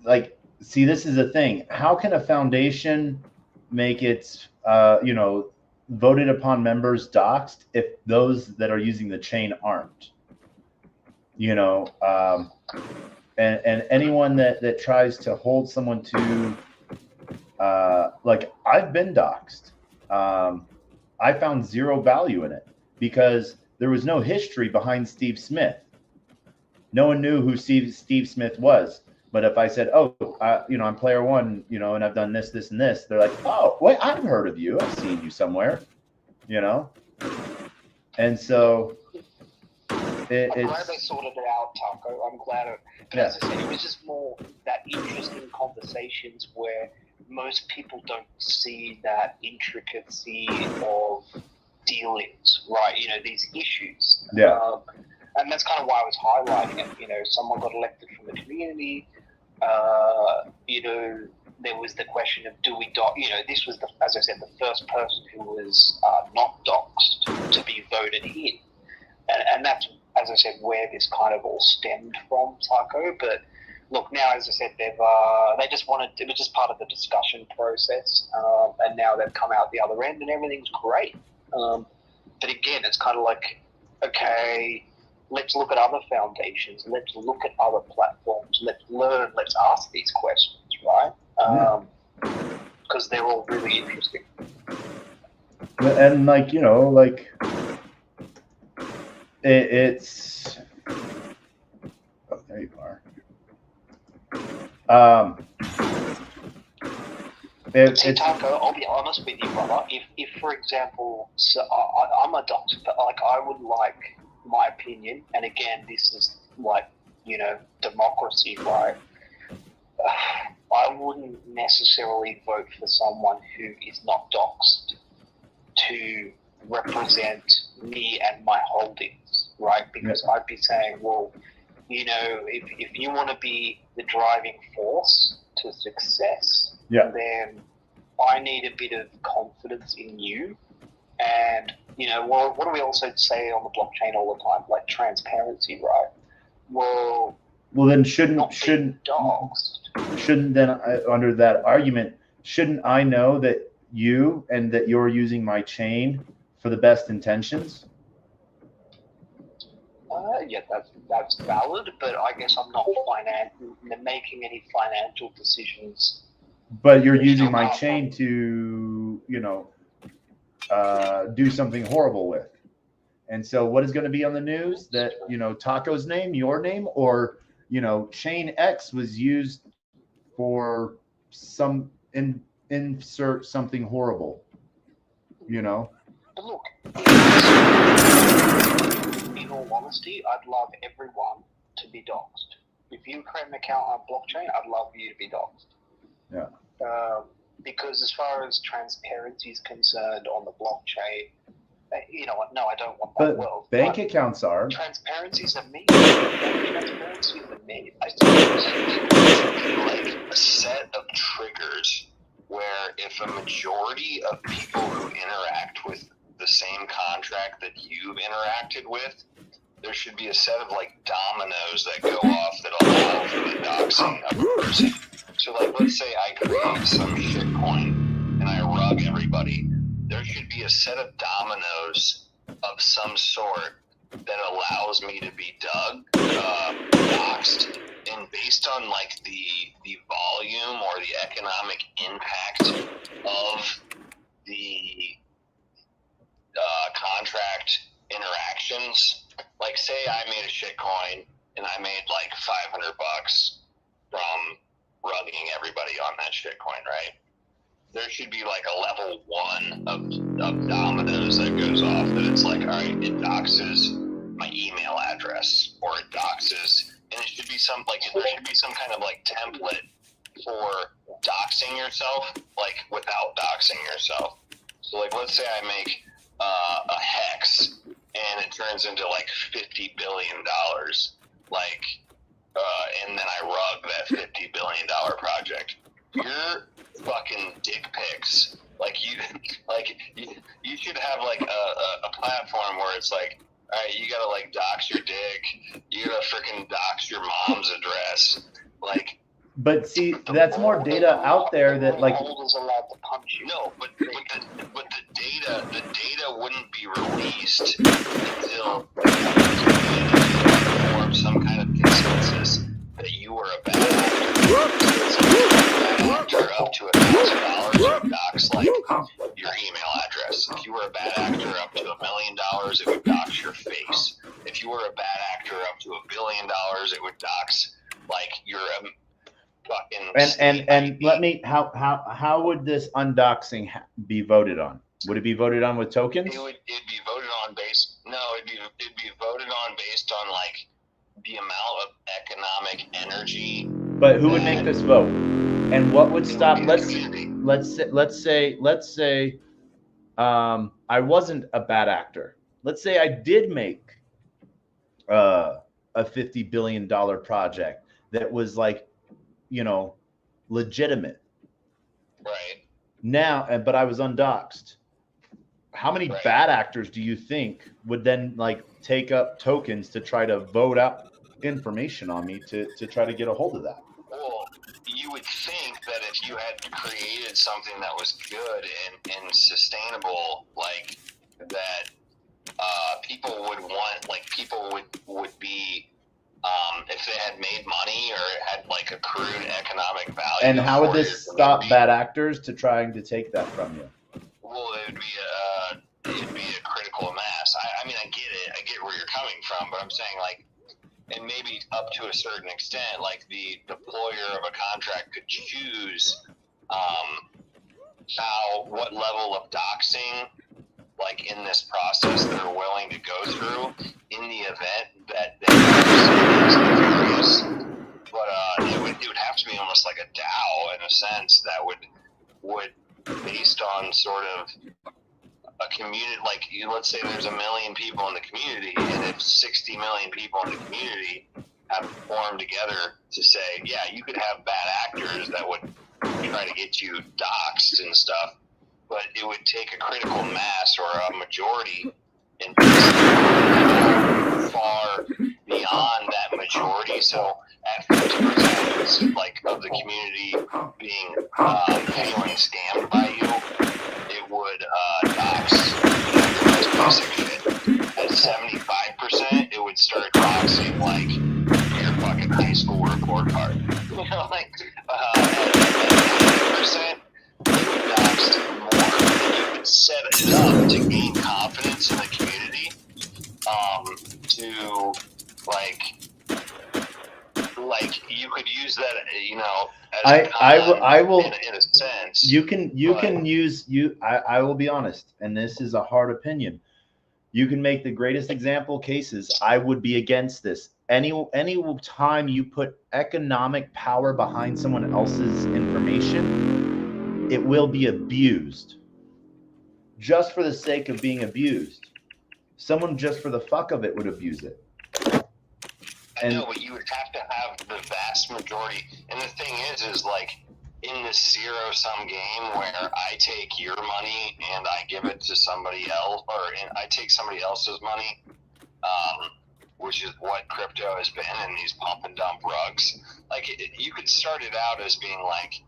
like, see, this is a thing. How can a foundation make its you know, voted upon members doxed if those that are using the chain aren't? You know, and anyone that tries to hold someone to like, I've been doxed. I found zero value in it because there was no history behind Steve Smith. No one knew who Steve Smith was. But if I said, oh, you know, I'm player one, you know, and I've done this, this, and this, they're like, oh, wait, I've heard of you. I've seen you somewhere, you know? And so I'm glad they sorted it out, Taco. I'm glad. But as I said, it was just more that interesting conversations where most people don't see that intricacy of dealings, right? You know, these issues. Yeah. And that's kind of why I was highlighting it. You know, someone got elected from the community. You know, there was the question of do we dox? You know, this was, as I said, the first person who was not doxed to be voted in. And that's, as I said, where this kind of all stemmed from, Taco. But look, now, as I said, they just wanted, it was just part of the discussion process. And now they've come out the other end and everything's great. But again, it's kind of like, okay, let's look at other foundations. Let's look at other platforms. Let's learn. Let's ask these questions, right? Because they're all really interesting. And like, you know, like it's oh, there you are. See, Taco, I'll be honest with you, brother. If for example, so I'm a doctor, but like I would like my opinion, and again, this is like, you know, democracy, right? I wouldn't necessarily vote for someone who is not doxed to represent me and my holdings, right? Because I'd be saying, well, you know, if you want to be the driving force to success, then I need a bit of confidence in you. And, you know, well, what do we also say on the blockchain all the time? Like transparency, right? Well, then shouldn't then under that argument, shouldn't I know that you and that you're using my chain for the best intentions? Yeah, that's valid, but I guess I'm not making any financial decisions. But you're using my chain to, you know, do something horrible with. And so what is going to be on the news? That, you know, Taco's name, your name, or, you know, chain X was used for some insert something horrible, you know? But look, all honesty, I'd love everyone to be doxxed. If you create an account on blockchain, I'd love you to be doxxed. Yeah. Because as far as transparency is concerned on the blockchain, you know what? No, I don't want that But world. bank accounts are. Transparency is a meme. Transparency is a meme. I think there should be like a set of triggers where if a majority of people who interact with the same contract that you've interacted with, there should be a set of like dominoes that go off that allow for the doxing of a person. So like, let's say I create some shitcoin and I rug everybody. There should be a set of dominoes of some sort that allows me to be doxed, and based on like the volume or the economic impact of the contract interactions. Like, say I made a shitcoin and I made like $500 from rugging everybody on that shitcoin, right? There should be like a level 1 of dominoes that goes off, that it's like, all right, it doxes my email address, or it doxes, and it should be some like, there should be some kind of like template for doxing yourself, like without doxing yourself. So like, let's say I make a hex and it turns into like $50 billion, like, and then I rug that $50 billion project. Your fucking dick pics, like you should have like a platform where it's like, all right, you gotta like dox your dick, you gotta freaking dox your mom's address, like. But see, that's more data out there that like. Holders allowed to punch you. No, but the data wouldn't be released until the community formed some kind of consensus that you were a bad actor. Up to $1,000, it would dox like your email address. If you were a bad actor up to $1 million, it would dox your face. If you were a bad actor up to $1 billion, it would dox like your fucking. And let me, how would this undoxing be voted on? Would it be voted on with tokens? It'd be voted on based. No, it'd be voted on based on like the amount of economic energy. But who would make this vote? And what would stop? Let's say I wasn't a bad actor. Let's say I did make a $50 billion project that was like, you know, legitimate. Right. Now, but I was undoxed. How many bad actors do you think would then like take up tokens to try to vote out information on me to try to get a hold of that? Well, you would think that if you had created something that was good and sustainable, like that, people would want, like people would be, if they had made money or had like accrued economic value. And how would this stop bad actors to trying to take that from you? Well, it'd be a critical mass. I mean, I get it. I get where you're coming from, but I'm saying like, and maybe up to a certain extent, like the deployer of a contract could choose what level of doxing, like in this process, they're willing to go through in the event that they is nefarious. But it would have to be almost like a DAO in a sense that would based on sort of a community, like let's say there's 1 million people in the community, and if 60 million people in the community have formed together to say, yeah, you could have bad actors that would try to get you doxed and stuff, but it would take a critical mass or a majority and far beyond that majority. So at 50% like of the community being feeling scammed by you, it would dox your most basic shit. At 75%, it would start doxing like your fucking high school report card. You know, like at 50%, it would dox more. And you could set it up to gain confidence in the community, to like you could use that, you know, as I will in a sense. You can use I will be honest, and this is a hard opinion. You can make the greatest example cases. I would be against this. Any time you put economic power behind someone else's information, it will be abused just for the sake of being abused. Someone just for the fuck of it would abuse it. I know, but you would have to have the vast majority. And the thing is like in this zero-sum game where I take your money and I give it to somebody else, or I take somebody else's money, which is what crypto has been in these pump and dump rugs. Like you could start it out as being like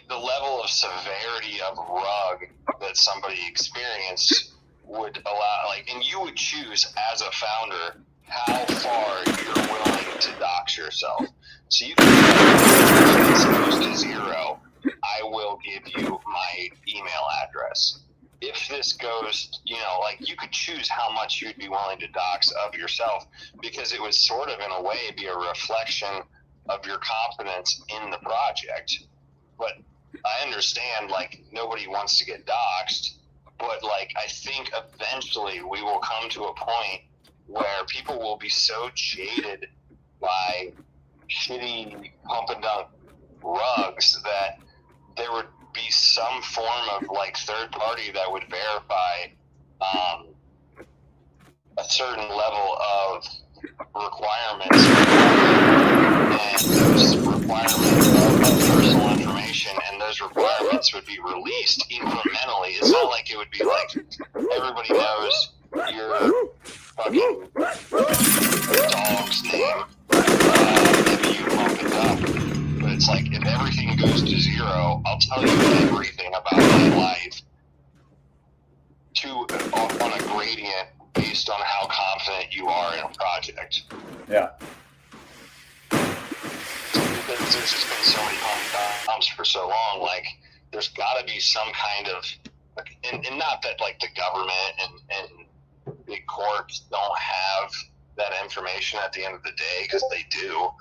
the level of severity of rug that somebody experienced would allow, like, and you would choose as a founder how far you're willing to dox yourself. So you can if this goes to zero, I will give you my email address. If this goes, like you could choose how much you'd be willing to dox of yourself, because it would sort of in a way be a reflection of your confidence in the project. But I understand, like, nobody wants to get doxxed, but like I think eventually we will come to a point where people will be so jaded by shitty pump and dump rugs that there would be some form of like third party that would verify a certain level of requirements, and those requirements of personal information, and those requirements would be released incrementally. It's not like it would be like everybody knows your fucking dog's name if you pump it up. But it's like if everything goes to zero, I'll tell you everything about my life on a gradient based on how confident you are in a project. Yeah. Because there's just been so many pumps for so long, like there's got to be some kind of, and not that like the government and big corps don't have that information at the end of the day, because they do.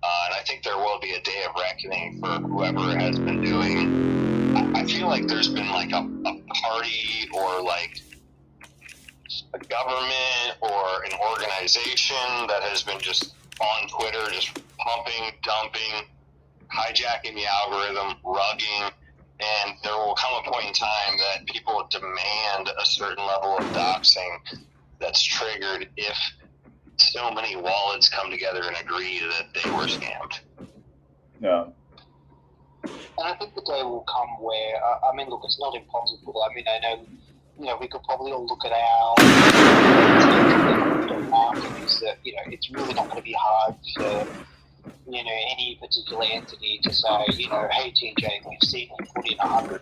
And I think there will be a day of reckoning for whoever has been doing. I feel like there's been like a party or like a government or an organization that has been just on Twitter, just pumping, dumping, hijacking the algorithm, rugging, and there will come a point in time that people demand a certain level of doxing that's triggered if so many wallets come together and agree that they were scammed. Yeah. And I think the day will come where, I mean, look, it's not impossible. I mean, I know, we could probably all look at our markets that, it's really not going to be hard for, any particular entity to say, hey, TJ, we've seen you put in $100,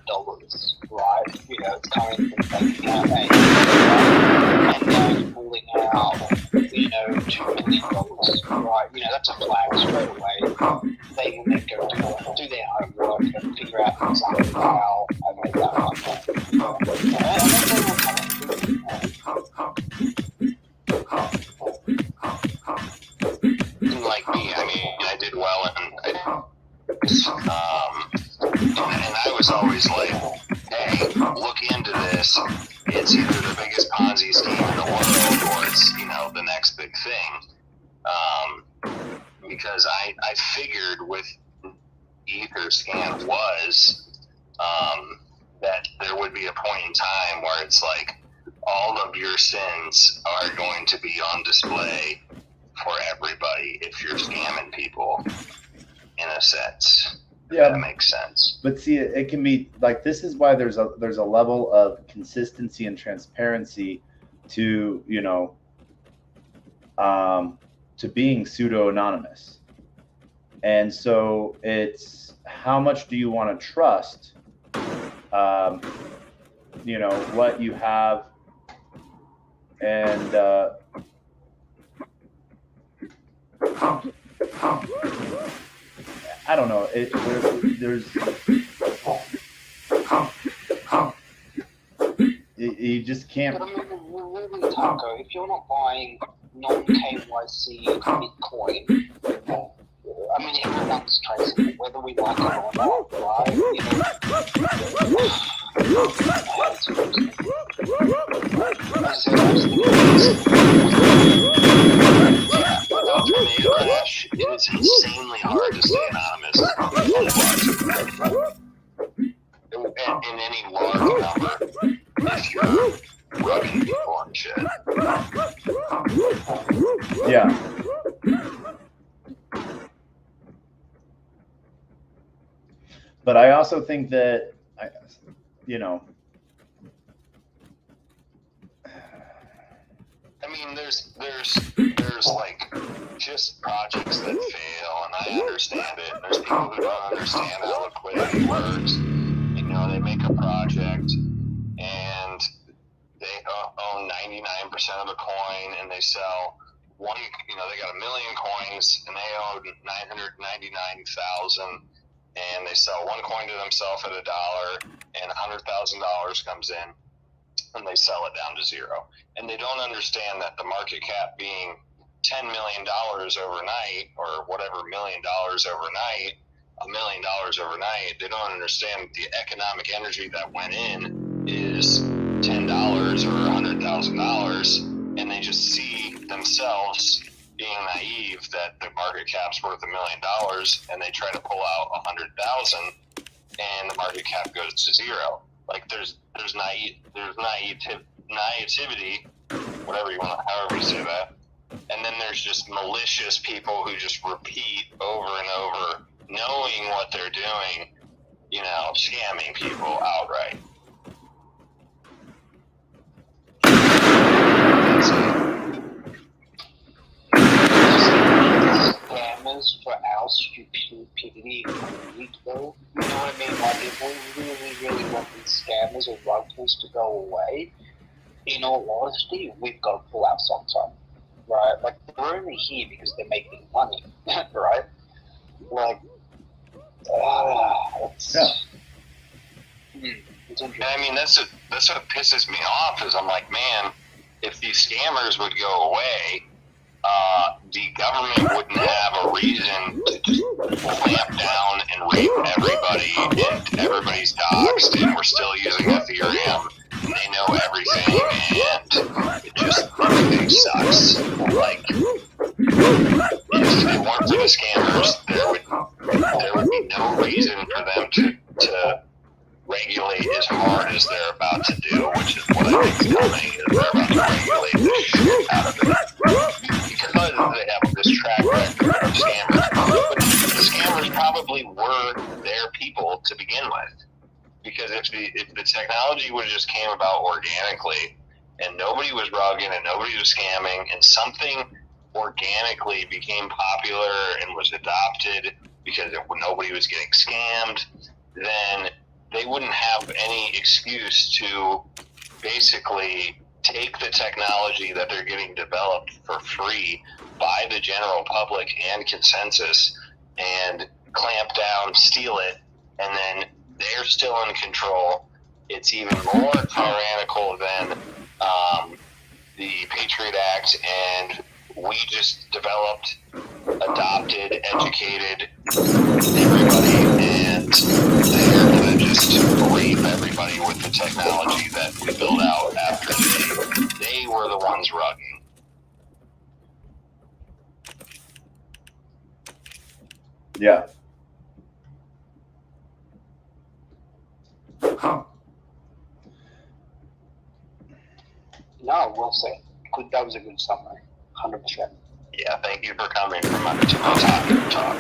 right? It's coming from the bank account, and now you're pulling out, $2 million, right? That's a flag straight away. They will then go do their homework and figure out exactly how I made that money. Like me, I mean, I did well, and I was always like, hey, look into this. It's either the biggest Ponzi scheme in the world, or it's, the next big thing. Because I figured with Ether scam was that there would be a point in time where it's like all of your sins are going to be on display for everybody if you're scamming people, in a sense. Yeah, that makes sense. But see, it can be like, this is why there's a level of consistency and transparency to to being pseudo anonymous, and so it's how much do you want to trust what you have, and I don't know. You just can't. But I mean, really, Taco, if you're not buying non-KYC Bitcoin, I mean, everyone's tracing it, whether we like it or not, right? As I was thinking, after a major crash, it is insanely hard to stay anonymous in any large number if you're rugging people and shit. Yeah. But I also think that, you know, I mean, there's like just projects that fail, and I understand it. There's people who don't understand how liquidity works. You know, they make a project and they own 99% of the coin, and they sell one. You know, they got 1 million coins, and they own 999,000, and they sell one coin to themselves at $1, and $100,000 comes in, and they sell it down to zero. And they don't understand that the market cap being $10 million overnight, or whatever, $1 million overnight, $1 million overnight, they don't understand the economic energy that went in is $10 or $100,000, and they just see themselves being naive that the market cap's worth $1 million, and they try to pull out 100,000, and the market cap goes to zero. Like there's naivety, whatever you want, however you say that, and then there's just malicious people who just repeat over and over, knowing what they're doing, you know, scamming people outright. Scammers for our stupidity need to go. You know what I mean? Like, if we really want these scammers or rugglers to go away, in all honesty, we've got to pull our socks on, right? Like, they're only here because they're making money, right? Like, it's, it's interesting. I mean, that's what pisses me off, is I'm like, man, if these scammers would go away, the government wouldn't have a reason to just clamp down and rape everybody, and everybody's doxxed, and we're still using Ethereum, and they know everything, and it just everything sucks. Like, if they weren't for the scammers, there would be no reason for them to regulate as hard as they're about to do, which is what I think is coming, is they're about to regulate the shit out of it. Because they have this track record of scammers. But the scammers probably were their people to begin with. Because if the technology would have just came about organically, and nobody was rugging and nobody was scamming, and something organically became popular and was adopted because nobody was getting scammed, then they wouldn't have any excuse to basically take the technology that they're getting developed for free by the general public and consensus and clamp down, steal it, and then they're still in control. It's even more tyrannical than the Patriot Act, and we just developed, adopted, educated everybody, and they're going to just rape everybody with the technology that we built out after they were the ones rugging. Yeah. No, we'll say. That was a good summary. 100%. Yeah, thank you for coming from my talk.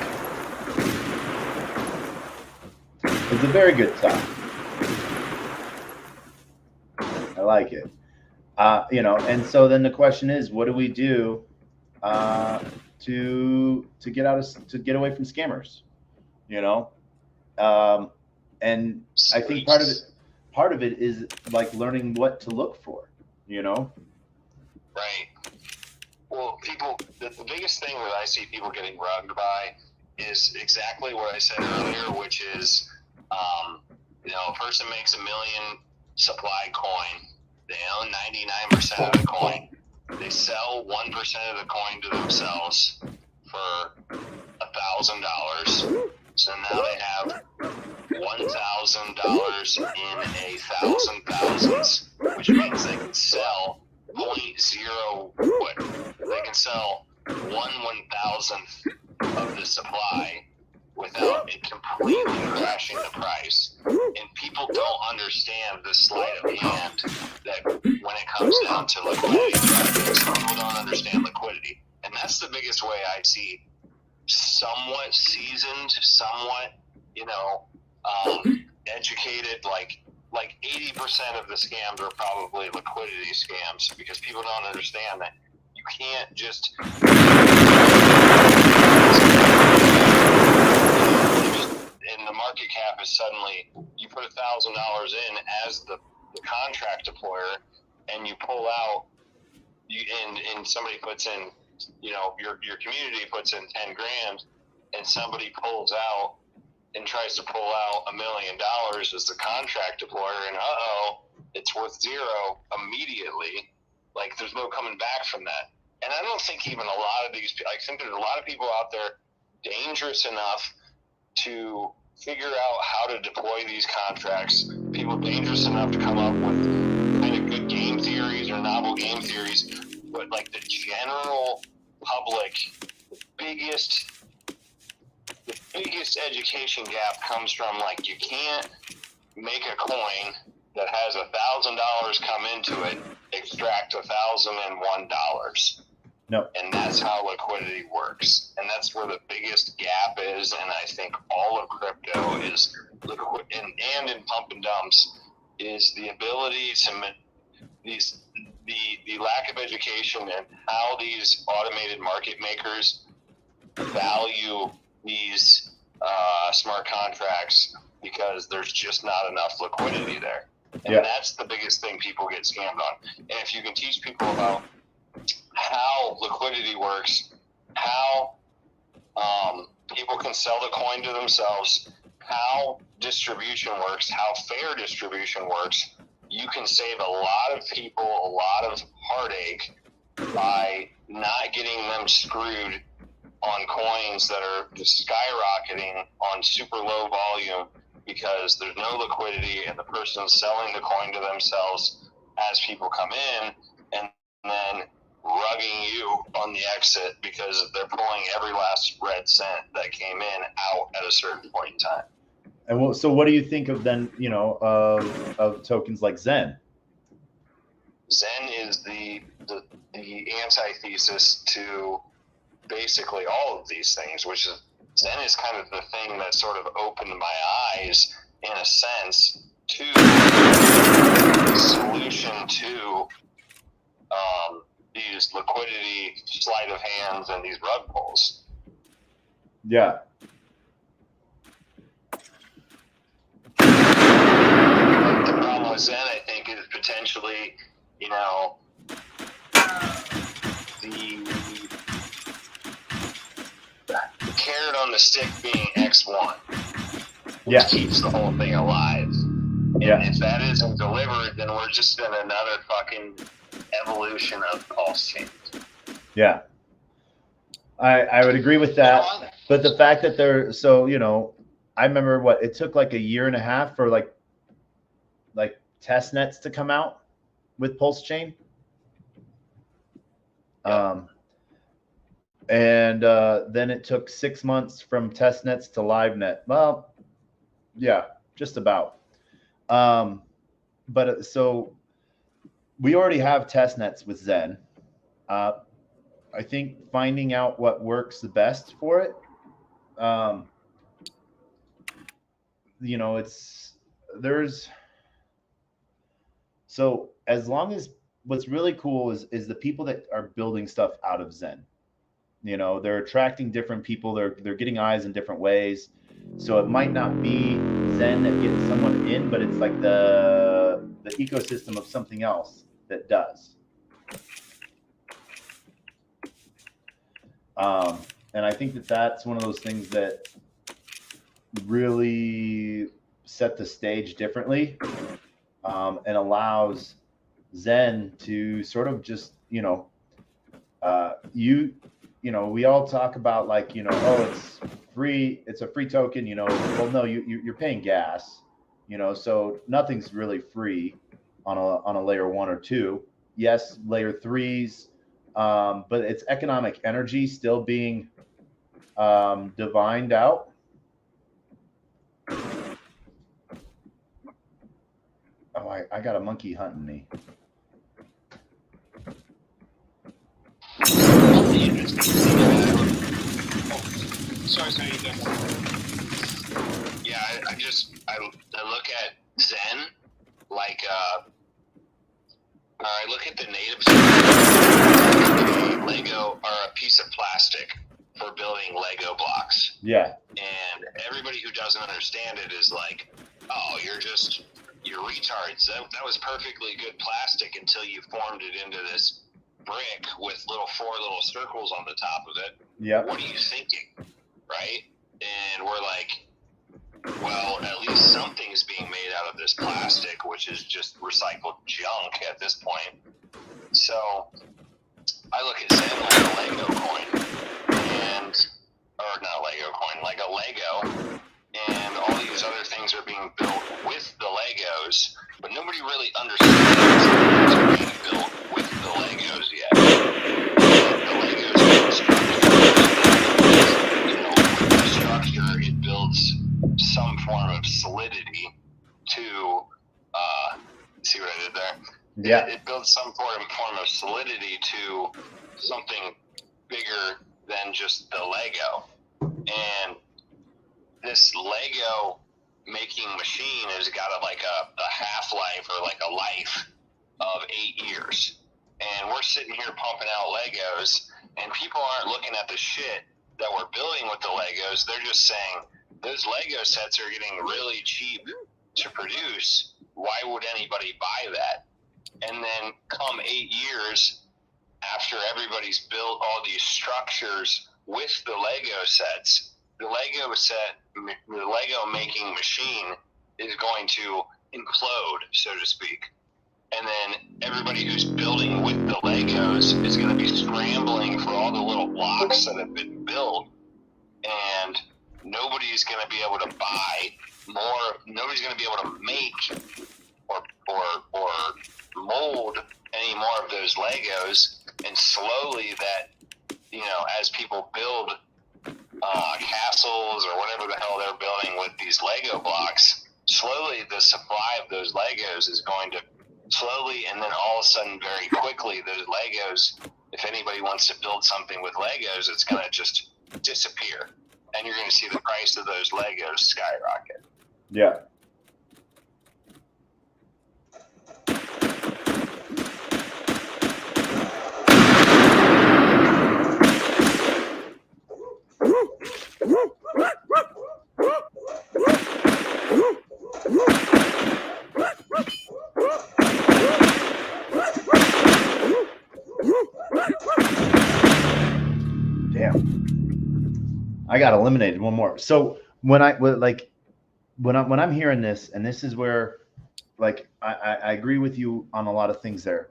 It's a very good talk. I like it. You know, and so then the question is, what do we do to get away from scammers? You know, and I think part of it is like learning what to look for. You know, right. Well, the biggest thing that I see people getting rugged by is exactly what I said earlier, which is, you know, a person makes $1 million supply coin. They own 99% of the coin. They sell 1% of the coin to themselves for $1,000. So now they have $1,000 in 1,000 thousands, which means to liquidity. People don't understand liquidity, and that's the biggest way I see somewhat seasoned, somewhat, educated, like 80% of the scams are probably liquidity scams, because people don't understand that you can't just and the market cap is suddenly, you put $1,000 in as the contract deployer, and you pull out, and somebody puts in, your community puts in 10 grand, and somebody pulls out and tries to pull out $1 million as the contract deployer, and it's worth zero immediately. Like, there's no coming back from that. And I don't think even a lot of these, I think there's a lot of people out there dangerous enough to figure out how to deploy these contracts, people dangerous enough to come up with kind of good game theories or novel game theories, but like the general public, the biggest education gap comes from, like, you can't make a coin that has $1,000 come into it extract $1,001. No. And that's how liquidity works. And that's where the biggest gap is. And I think all of crypto is liquid, and in pump and dumps is the ability to the lack of education and how these automated market makers value these smart contracts, because there's just not enough liquidity there. And that's the biggest thing people get scammed on. And if you can teach people about how liquidity works, how people can sell the coin to themselves, how distribution works, how fair distribution works, you can save a lot of people a lot of heartache by not getting them screwed on coins that are just skyrocketing on super low volume because there's no liquidity, and the person's selling the coin to themselves as people come in, and then rugging you on the exit because they're pulling every last red cent that came in out at a certain point in time. And so what do you think of then, of tokens like Zen? Zen is the antithesis to basically all of these things, which is Zen is kind of the thing that sort of opened my eyes, in a sense, to the solution to these liquidity sleight of hands and these rug pulls. Yeah. The problem with Zen, I think, is potentially, the carrot on the stick being X1, which keeps the whole thing alive. And if that isn't delivered, then we're just in another fucking evolution of pulse chains. Yeah. I would agree with that. But the fact that they're I remember it took like a year and a half for like test nets to come out with Pulse Chain. And then it took 6 months from test nets to live net. Well, yeah, just about. But so we already have test nets with Zen. I think finding out what works the best for it, so as long as what's really cool is the people that are building stuff out of Zen. They're attracting different people. They're getting eyes in different ways. So it might not be Zen that gets someone in, but it's like the ecosystem of something else that does. And I think that's one of those things that really set the stage differently, and allows Zen to sort of just, we all talk about like, it's free, it's a free token, well, no, you're paying gas, so nothing's really free on a layer 1 or 2. Yes, layer 3s, but it's economic energy still being divined out. Oh, I got a monkey hunting me. really interesting to see sorry, you go. Yeah, I look at Zen like I look at the natives Lego or a piece of plastic for building Lego blocks. Yeah. And everybody who doesn't understand it is like, oh, you're retards. That was perfectly good plastic until you formed it into this brick with four little circles on the top of it. Yeah. What are you thinking? Right? And we're like, well, at least something's being made out of this plastic, which is just recycled junk at this point. So I look at Zen like a Lego coin, or not Lego coin, like a Lego, and all these other things are being built with the Legos, but nobody really understands things are being built with the Legos yet. The Legos with the structure, it builds some form of solidity to, see what I did there? Yeah. It builds some form of solidity to something bigger than just the Lego. And this Lego making machine has got a half-life or like a life of 8 years. And we're sitting here pumping out Legos, and people aren't looking at the shit that we're building with the Legos. They're just saying, those Lego sets are getting really cheap to produce. Why would anybody buy that? And then come 8 years after everybody's built all these structures with the Lego sets, the Lego making machine is going to implode, so to speak. And then everybody who's building with the Legos is going to be scrambling for all the little blocks that have been built. And nobody's going to be able to buy more. Nobody's going to be able to make or mold any more of those Legos. And slowly that, as people build castles or whatever the hell they're building with these Lego blocks, slowly the supply of those Legos is going to slowly, and then all of a sudden very quickly, those Legos, if anybody wants to build something with Legos, it's going to just disappear. And you're going to see the price of those Legos skyrocket. Yeah. I got eliminated one more. So when I'm hearing this, and this is where, I agree with you on a lot of things there.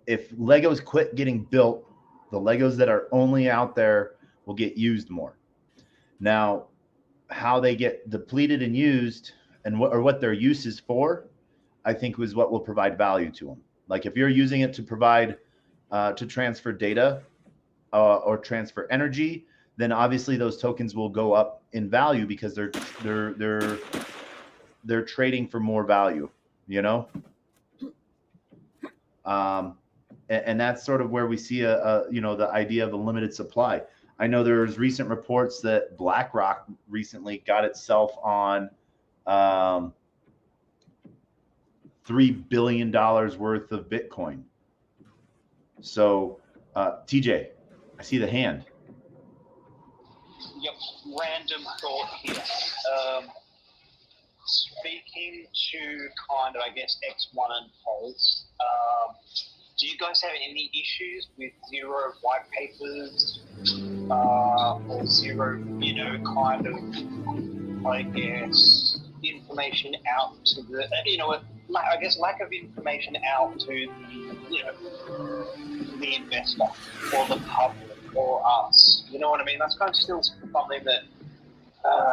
If Legos quit getting built, the Legos that are only out there will get used more. Now, how they get depleted and used, and what their use is for, I think was what will provide value to them. Like if you're using it to provide to transfer data or transfer energy, then obviously those tokens will go up in value because they're trading for more value, and that's sort of where we see the idea of a limited supply. I know there's recent reports that BlackRock recently got itself on $3 billion worth of Bitcoin. So, TJ, I see the hand. Yep, random thought here. Speaking to kind of, I guess, X1 and Pulse, do you guys have any issues with zero white papers or zero, kind of, I guess, information out to the, I guess lack of information out to the investor or the public or us? You know what I mean? That's kind of still something that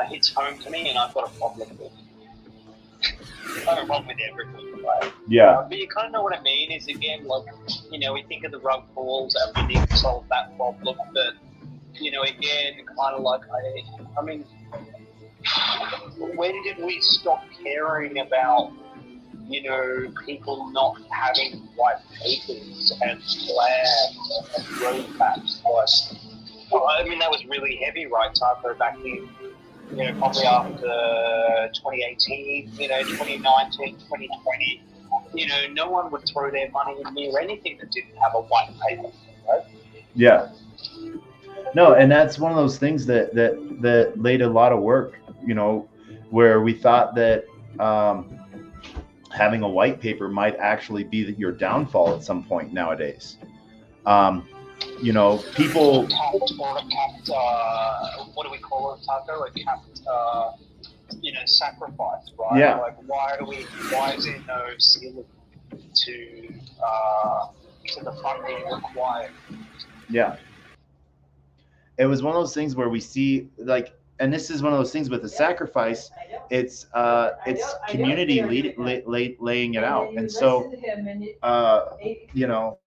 hits home to me, and I've got a problem with. I have a problem with everything, right? Yeah. But you kind of know what I mean. Is again, like, we think of the rug pulls and we need to solve that problem, but again, kind of like I mean, when did we stop caring about you know, people not having white papers and plans and roadmaps was, well, I mean, that was really heavy, right, Typo, back in, you know, probably after 2018, you know, 2019, 2020. You know, no one would throw their money near anything that didn't have a white paper, right? Yeah. No, and that's one of those things that laid a lot of work, you know, where we thought that having a white paper might actually be your downfall at some point nowadays. You know, people. Or a capped, what do we call it, Taco? A capped, you know, sacrifice, right? Yeah. Like, why is there no ceiling to the funding required? Yeah. It was one of those things where we see, like, and this is one of those things with the sacrifice. It's community laying it out, and so you know.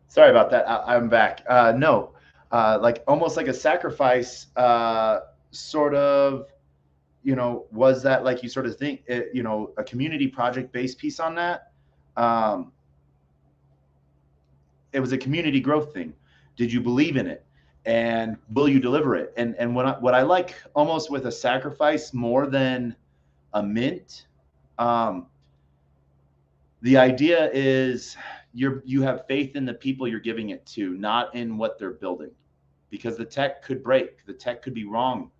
Sorry about that. I'm back. No, like almost like a sacrifice, sort of. You know, was that like you sort of think, you know, a community project based piece on that? Um, it was a community growth thing. Did you believe in it? And will you deliver it? And what I like almost with a sacrifice more than a mint, um, the idea is you have faith in the people you're giving it to, not in what they're building, because the tech could break, the tech could be wrong,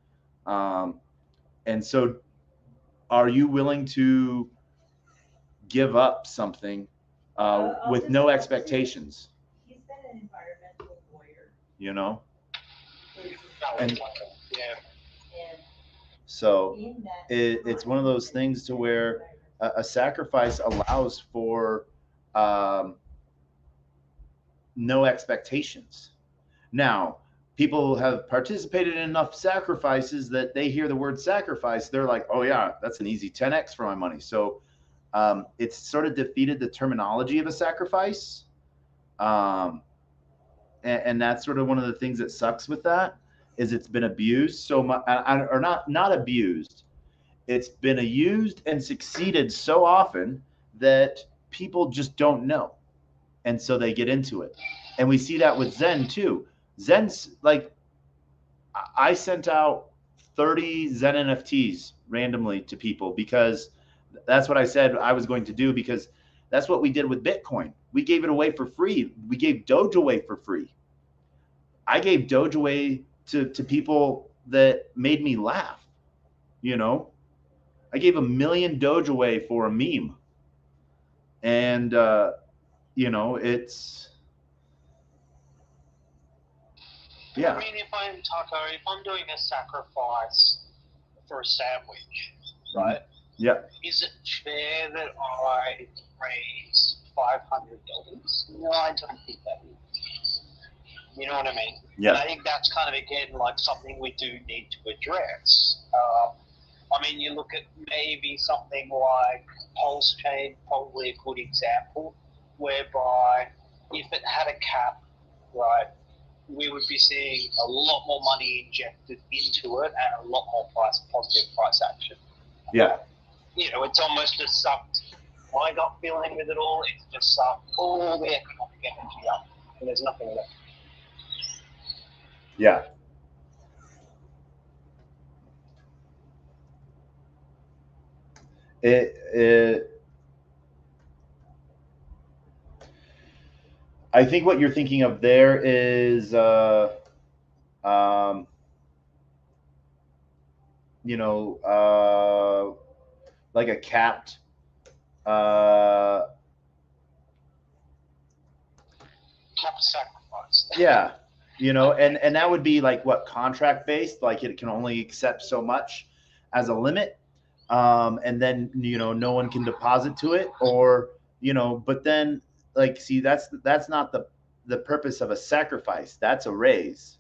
and so are you willing to give up something with no expectations? You know, and Yeah. so it's one of those things to where a sacrifice allows for um, no expectations. Now, people have participated in enough sacrifices that they hear the word sacrifice, they're like, oh yeah, that's an easy 10x for my money. So it's sort of defeated the terminology of a sacrifice. Um, and that's sort of one of the things that sucks with that is it's been abused so much, or not abused. It's been used and succeeded so often that people just don't know, and so they get into it. And we see that with Zen too. Zen's like, I sent out 30 Zen NFTs randomly to people because that's what I said I was going to do, because that's what we did with Bitcoin. We gave it away for free. We gave Doge away for free. I gave Doge away to people that made me laugh. You know, I gave 1 million Doge away for a meme. And, you know, it's, yeah. I mean, if I'm doing a sacrifice for a sandwich, right? Yeah. Is it fair that I raise $500? No, I don't think that is. You know what I mean? Yeah. And I think that's kind of, again, like something we do need to address. I mean, you look at maybe something like Pulse Chain, probably a good example, whereby if it had a cap, right, we would be seeing a lot more money injected into it and a lot more positive price action. Yeah. You know, it's almost just sucked my gut feeling with it all. It's just sucked all the economic energy up, and there's nothing left. Yeah. It I think what you're thinking of there is, um, you know, like a capped, uh, Capped sacrifice. yeah, you know, and that would be like what, contract based, like it can only accept so much as a limit, and then you know no one can deposit to it, or you know, but then like see that's not the purpose of a sacrifice. That's a raise,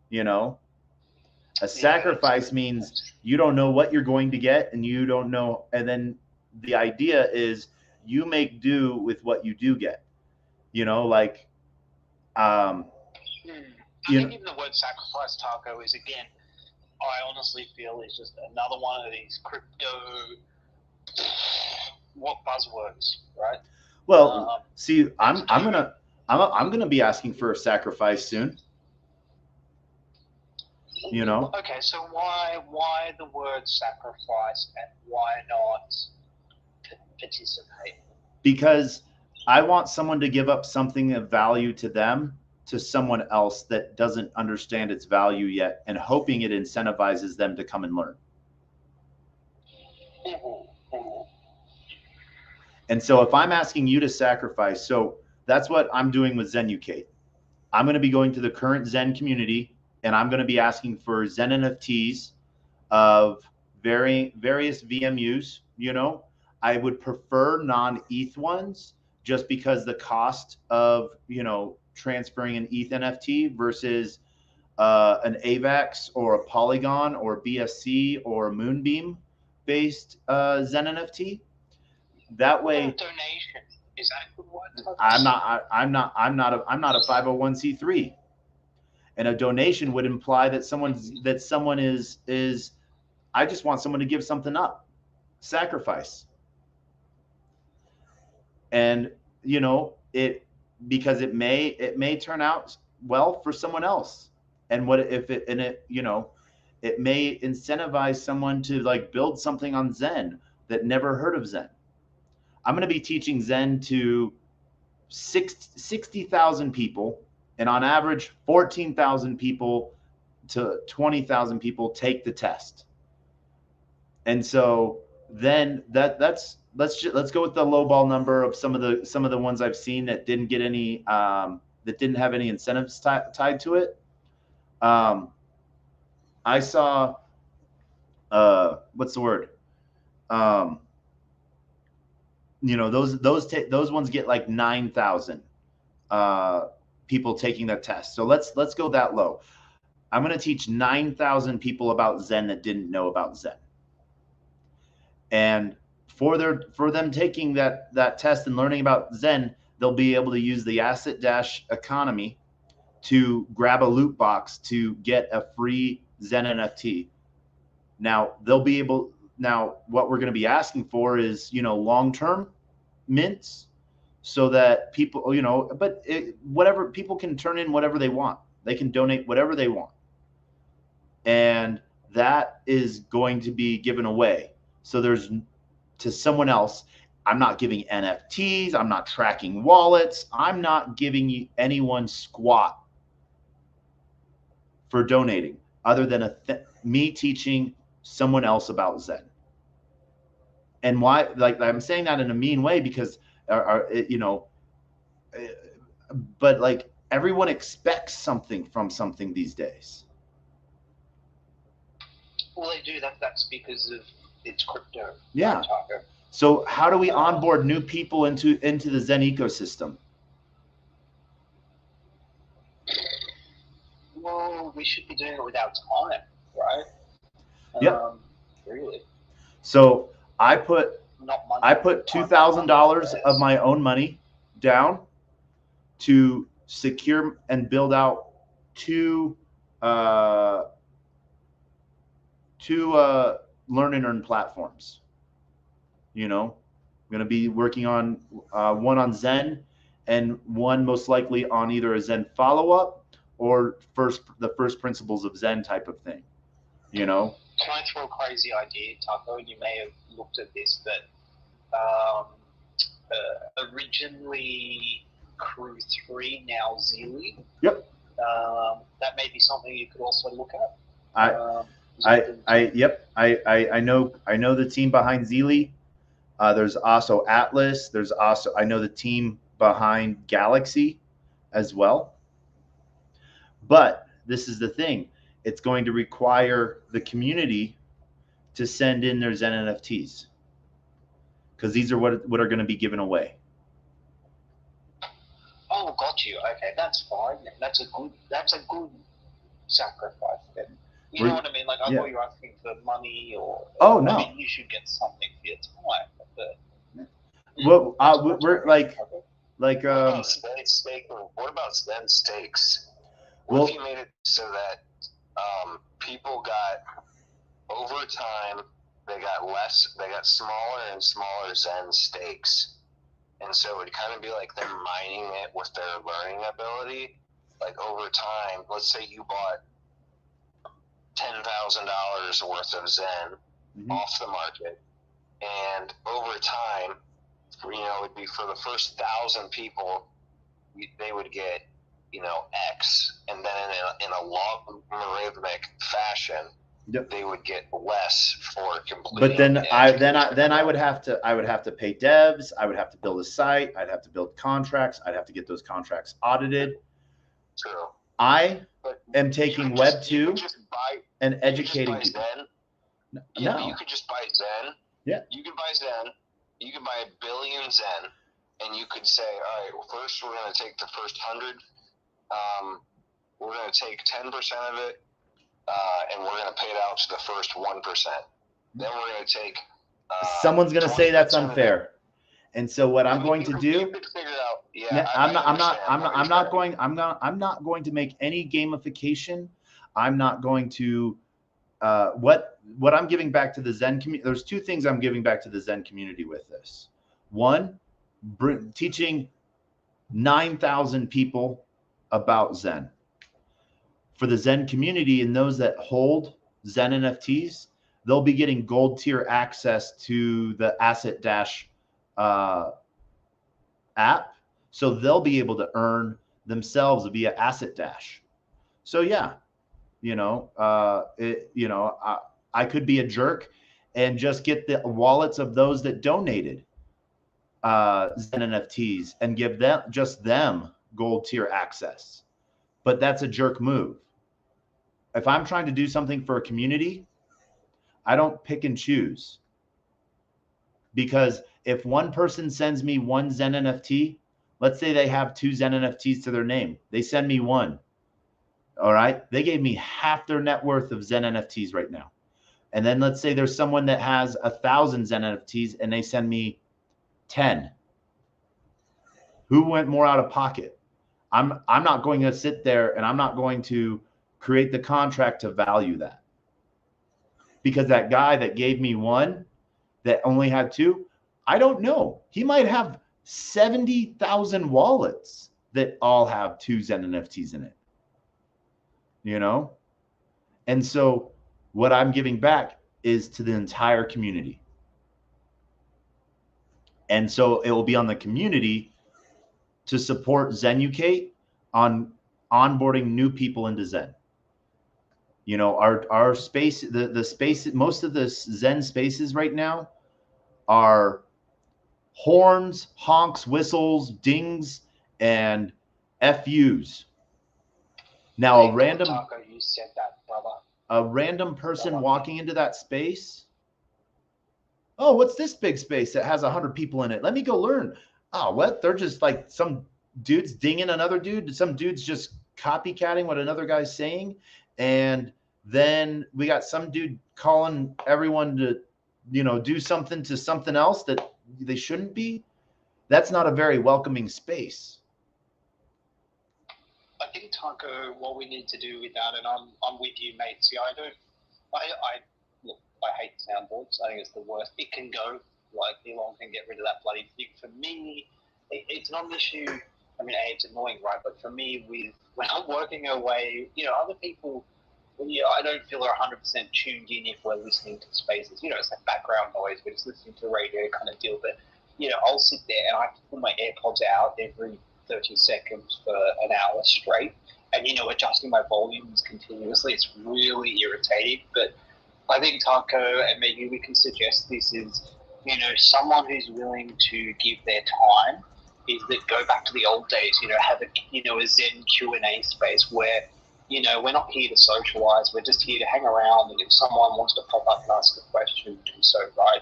you know. A sacrifice means you don't know what you're going to get, and you don't know. And then the idea is you make do with what you do get. Like, I you think know, even the word sacrifice, Taco, is again, I honestly feel is just another one of these crypto what buzzwords, right? well, see, I'm gonna be asking for a sacrifice soon. Okay, so why the word sacrifice and why not participate? Because I want someone to give up something of value to them to someone else that doesn't understand its value yet, and hoping it incentivizes them to come and learn. And so if I'm asking you to sacrifice, so that's what I'm doing with Zen UK. I'm going to be going to the current Zen community, and I'm going to be asking for Zen NFTs of various VMUs. I would prefer non-ETH ones, just because the cost of transferring an ETH NFT versus an AVAX or a Polygon or BSC or Moonbeam based Zen NFT. That way, donation, is that a good one? I'm not a 501c3, and a donation would imply that someone is. I just want someone to give something up, sacrifice, and it, because it may turn out well for someone else, and what if it and it it may incentivize someone to like build something on Zen that never heard of Zen. I'm going to be teaching Zen to 60,000 people, and on average 14,000 people to 20,000 people take the test. And so then let's go with the low ball number of some of the ones I've seen that didn't get any that didn't have any incentives tied to it. I saw what's the word? Those ones get like 9,000 people taking the test. So let's go that low. I'm going to teach 9,000 people about Zen that didn't know about Zen. And for them taking that test and learning about Zen, they'll be able to use the asset dash economy to grab a loot box to get a free Zen NFT. Now what we're going to be asking for is long-term mints, so that people whatever people can turn in whatever they want. They can donate whatever they want, and that is going to be given away. So there's to someone else. I'm not giving NFTs. I'm not tracking wallets. I'm not giving anyone squat for donating, other than me teaching someone else about Zen. And why? Like, I'm saying that in a mean way, because but like, everyone expects something from something these days. Well, they do that. That's because of it's crypto. Yeah. So how do we onboard new people into the Zen ecosystem? Well, we should be doing it without time, right? Yep. Really. So I put $2,000 of my own money down to secure and build out two learn and earn platforms. I'm going to be working on one on Zen, and one most likely on either a Zen follow-up or the first principles of Zen type of thing. Can I throw a crazy idea, Taco? And you may have looked at this, but originally Crew 3, now Zealy. Yep. That may be something you could also look at. I know the team behind Zealy. There's also Atlas. I know the team behind Galaxy as well. But this is the thing. It's going to require the community to send in their Zen NFTs, because these are what are going to be given away. Oh, got you. Okay, that's fine. That's a good sacrifice then. You know what I mean? Like, I Yeah. thought you were asking for money or. Oh, no. I mean, you should get something for your time. But, Well, we're like What about Zen steak? What about Zen steaks? What well, if you made it so that people got over time, they got smaller and smaller Zen steaks, and so it would kind of be like them mining it with their learning ability. Like over time, let's say you bought $10,000 worth of Zen off the market, and over time, it would be for the first 1,000 people, they would get, X, and then in a logarithmic fashion, yep. they would get less for completing. But then I would have to pay devs. I would have to build a site. I'd have to build contracts. I'd have to get those contracts audited. True. I am taking Web 2 and educating people. Yeah, no. You could just buy Zen. Yeah. You could buy Zen. You could buy 1 billion Zen, and you could say, all right, well, first we're going to take the first 100. We're going to take 10% of it, and we're going to pay it out to the first 1%. Then we're going to take. Someone's going to say that's unfair, and so what I'm going to do. You could figure out. Yeah, I'm not going to make any gamification. I'm not going to. What I'm giving back to the Zen community, there's two things I'm giving back to the Zen community with this. One, teaching 9,000 people about Zen. For the Zen community and those that hold Zen NFTs, they'll be getting gold tier access to the Asset Dash app. So they'll be able to earn themselves via Asset Dash. So yeah, I could be a jerk and just get the wallets of those that donated Zen NFTs and give them gold tier access. But that's a jerk move. If I'm trying to do something for a community, I don't pick and choose. Because if one person sends me one Zen NFT, let's say they have 2 Zen NFTs to their name, they send me one. All right. They gave me half their net worth of Zen NFTs right now. And then let's say there's someone that has 1,000 Zen NFTs and they send me 10. Who went more out of pocket? I'm not going to sit there and I'm not going to create the contract to value that. Because that guy that gave me one that only had 2, I don't know. He might have 70,000 wallets that all have 2 Zen NFTs in it. And so what I'm giving back is to the entire community. And so it will be on the community to support Zenucate on onboarding new people into Zen. Our space, the space, most of the Zen spaces right now are horns, honks, whistles, dings, and FUs. Now a random Taco, you said that, brother. A random person walking into that space. Oh, what's this big space that has 100 people in it? Let me go learn. Oh, what? They're just like some dudes dinging another dude. Some dude's just copycatting what another guy's saying. And then we got some dude calling everyone to, do something to something else that they shouldn't be. That's not a very welcoming space. I think, Taco, what we need to do with that, and I'm with you, mate. See, I hate soundboards. I think it's the worst. It can go, like Elon can get rid of that bloody thing. For me, it's not an issue. I mean, it's annoying, right? But for me, when I'm working away, other people, I don't feel they're 100% tuned in if we're listening to spaces. It's like background noise. We're just listening to radio kind of deal. But, I'll sit there and I have to pull my AirPods out every 30 seconds for an hour straight. And, adjusting my volumes continuously, it's really irritating. But I think, Taco, and maybe we can suggest this is, someone who's willing to give their time is that go back to the old days, have a Zen Q&A space where, we're not here to socialize. We're just here to hang around. And if someone wants to pop up and ask a question, do so, right?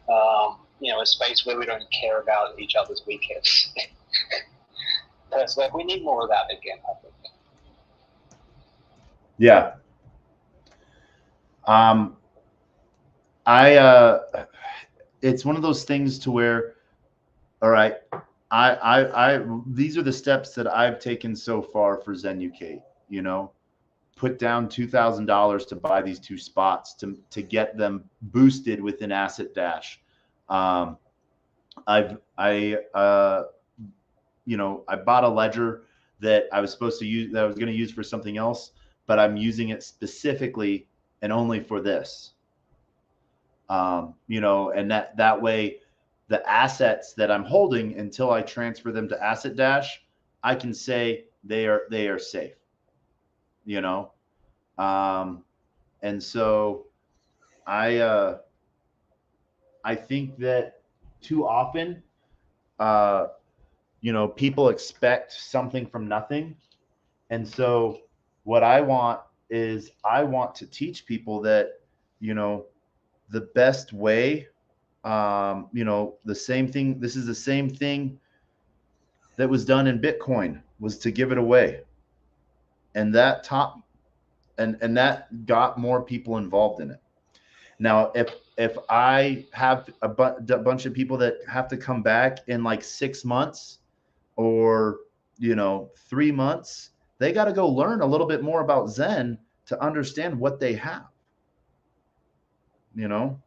A space where we don't care about each other's weekends. Personally, we need more of that again, I think. Yeah. Um, it's one of those things to where, all right, these are the steps that I've taken so far for Zenucate. You know, put down $2,000 to buy these 2 spots to get them boosted with an asset dash. Um, I bought a ledger that I was supposed to use, that I was going to use for something else, but I'm using it specifically and only for this. And that way, the assets that I'm holding until I transfer them to Asset Dash, I can say they are safe. You know, and so I I think that too often, uh, people expect something from nothing, and so what I want is I want to teach people that you know the best way, the same thing. This is the same thing that was done in Bitcoin, was to give it away, and that top and that got more people involved in it. Now, if I have a bunch of people that have to come back in like 6 months or 3 months, they got to go learn a little bit more about Zen to understand what they have. You know,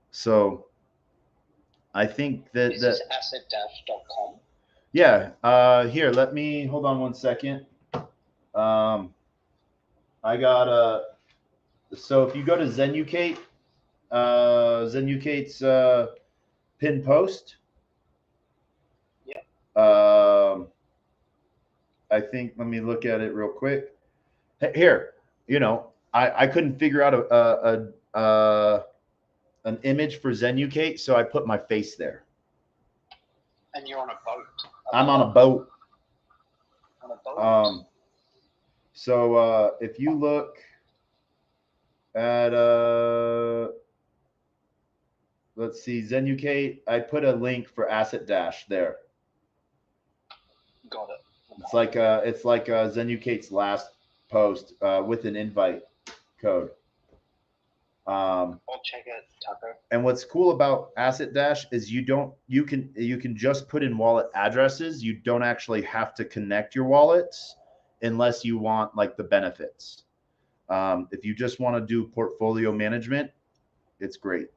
so I think This is asset-com. Yeah. Here, let me hold on one second. I got So if you go to Zenucate, Zenucate's pin post. Yeah. I think. Let me look at it real quick. Here, I couldn't figure out an image for Zenucate, so I put my face there. And you're on a boat. I'm on a boat. On a boat. So if you look at let's see, Zenucate, I put a link for Asset Dash there. Got it. It's like Zenucate's last post with an invite code. I'll check it, Taco. And what's cool about Asset Dash is you can just put in wallet addresses. You don't actually have to connect your wallets unless you want like the benefits. If you just want to do portfolio management, it's great.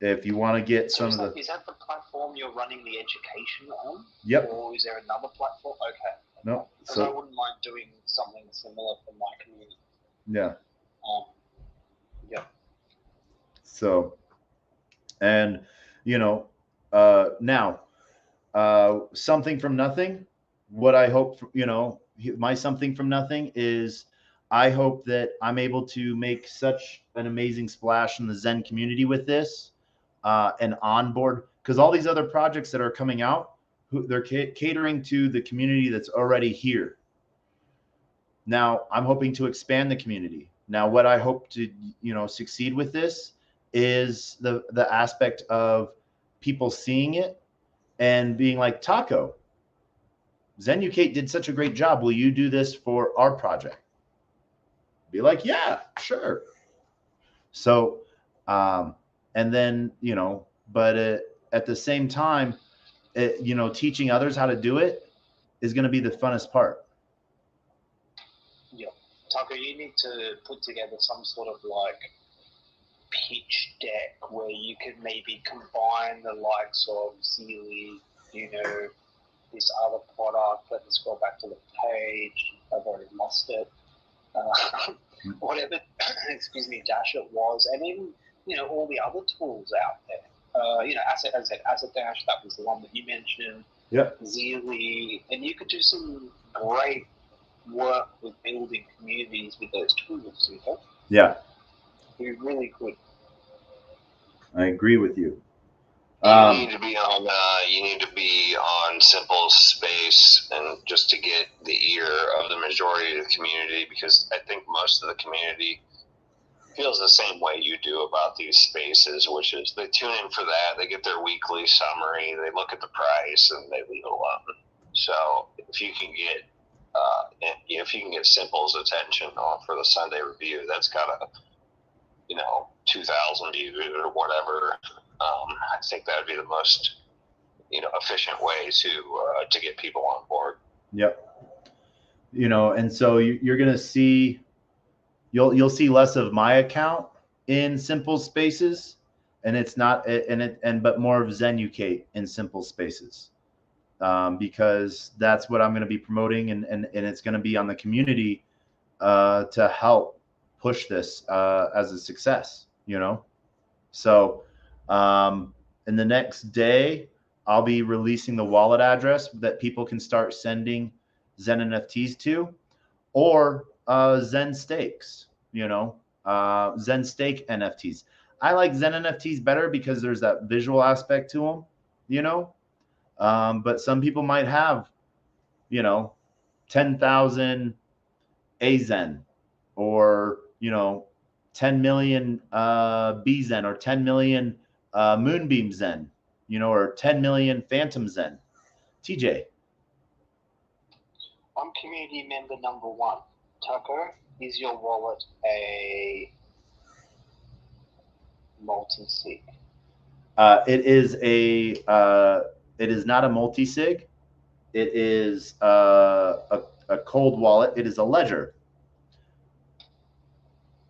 If you want to get So some of is that the platform you're running the education on? Yep. Or is there another platform? Okay. No. Because I wouldn't mind doing something similar for my community. Yeah. Yeah. So, and now, something from nothing. What I hope, my something from nothing is, I hope that I'm able to make such an amazing splash in the Zen community with this, and onboard, because all these other projects that are coming out, they're catering to the community that's already here. Now, I'm hoping to expand the community. Now, what I hope to, succeed with this is the aspect of people seeing it and being like, Taco, Zenucate did such a great job. Will you do this for our project? Be like, yeah, sure. So, and then, but at the same time, teaching others how to do it is going to be the funnest part. Yeah. Taco, you need to put together some sort of like pitch deck where you can maybe combine the likes of Sealy, this other product. Let me scroll back to the page. I've already lost it. Whatever, excuse me, Dash it was, and even all the other tools out there. Asset Dash, that was the one that you mentioned. Yep. Zealy, and you could do some great work with building communities with those tools. Yeah. You really could. I agree with you. You need to be on Simple Space, and just to get the ear of the majority of the community, because I think most of the community feels the same way you do about these spaces, which is they tune in for that, they get their weekly summary, they look at the price, and they leave it alone. So if you can get and if you can get Simple's attention for the Sunday review, that's got a 2,000 views or whatever. I think that would be the most efficient way to get people on board. Yep. And so you're gonna see, you'll see less of my account in Simple Spaces, and it's not but more of Zenucate in Simple Spaces, because that's what I'm going to be promoting, and it's going to be on the community to help push this as a success. So in the next day, I'll be releasing the wallet address that people can start sending Zen NFTs to, or Zen Stakes, Zen Stake NFTs. I like Zen NFTs better because there's that visual aspect to them, but some people might have, 10,000 AZen, or, 10 million BZen, or 10 million Moonbeam Zen, or 10 million Phantom Zen. TJ. I'm community member number 1. Taco, is your wallet a multi-sig? It is not a multi-sig. It is a cold wallet. It is a ledger.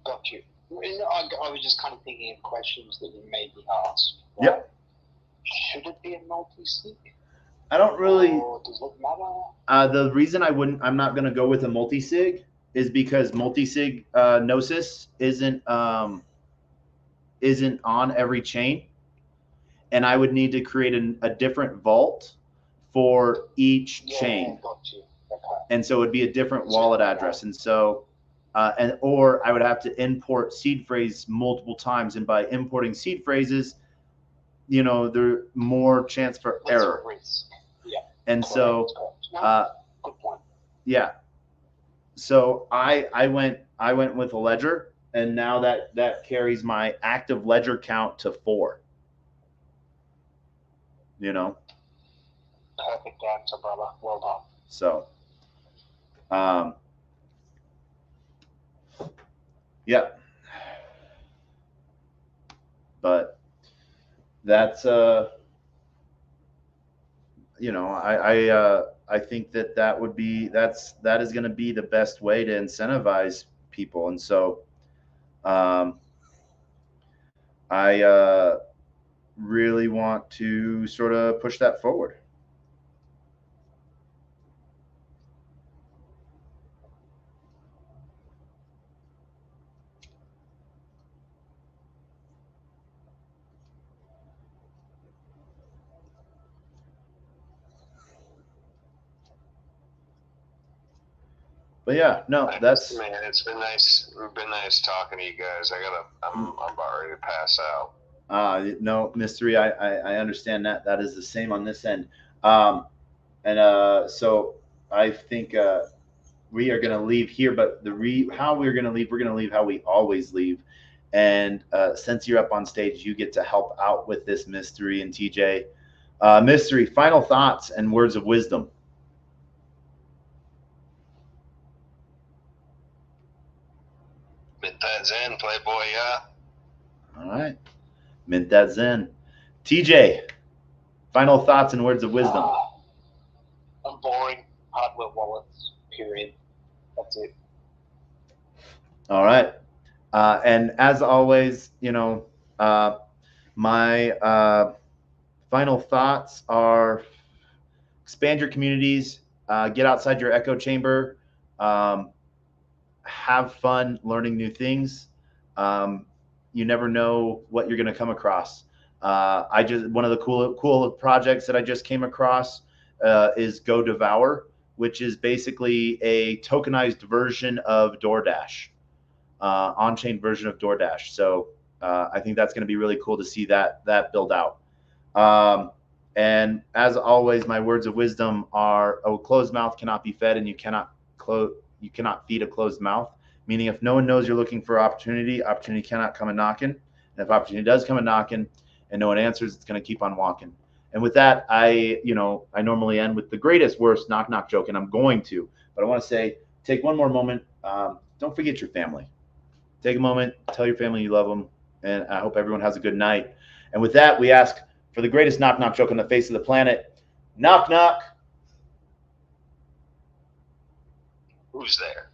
Got you. I was just kind of thinking of questions that you maybe asked. Right? Yep. Should it be a multi-sig? I don't really. Or does it matter? The reason I'm not going to go with a multi-sig is because multi-sig Gnosis isn't on every chain, and I would need to create a different vault for each chain. Got you. Okay. And so it would be a different wallet address, and so or I would have to import seed phrase multiple times, and by importing seed phrases, there's more chance for error. Yeah. And so good point. Yeah. So I went with a ledger, and now that carries my active ledger count to 4. Perfect answer, brother. Well done. So yeah. But that's I think that is going to be the best way to incentivize people, and so I really want to sort of push that forward. But yeah, no, that's man. It's been nice. It's been nice talking to you guys. I'm about ready to pass out. No mystery. I understand that. That is the same on this end. So I think we are going to leave here. But how we're going to leave, we're going to leave how we always leave. And since you're up on stage, you get to help out with this, mystery and TJ. Mystery, final thoughts and words of wisdom. Mint that Zen, Playboy, yeah. All right. Mint that Zen. TJ, final thoughts and words of wisdom. I'm boring. Hardware wallets, period. That's it. All right. And as always, my final thoughts are expand your communities, get outside your echo chamber, have fun learning new things. You never know what you're going to come across. One of the cool projects that I just came across is Go Devour, which is basically a tokenized version of DoorDash, on-chain version of DoorDash. So I think that's going to be really cool to see that build out. And as always, my words of wisdom are: a closed mouth cannot be fed, and you cannot feed a closed mouth. Meaning, if no one knows you're looking for opportunity cannot come a knocking. And if opportunity does come a knocking and no one answers, it's going to keep on walking. And with that, I normally end with the greatest, worst knock knock joke, and I'm going to. But I want to say, take one more moment. Don't forget your family. Take a moment, tell your family you love them, and I hope everyone has a good night. And with that, we ask for the greatest knock knock joke on the face of the planet. Knock knock. Who's there?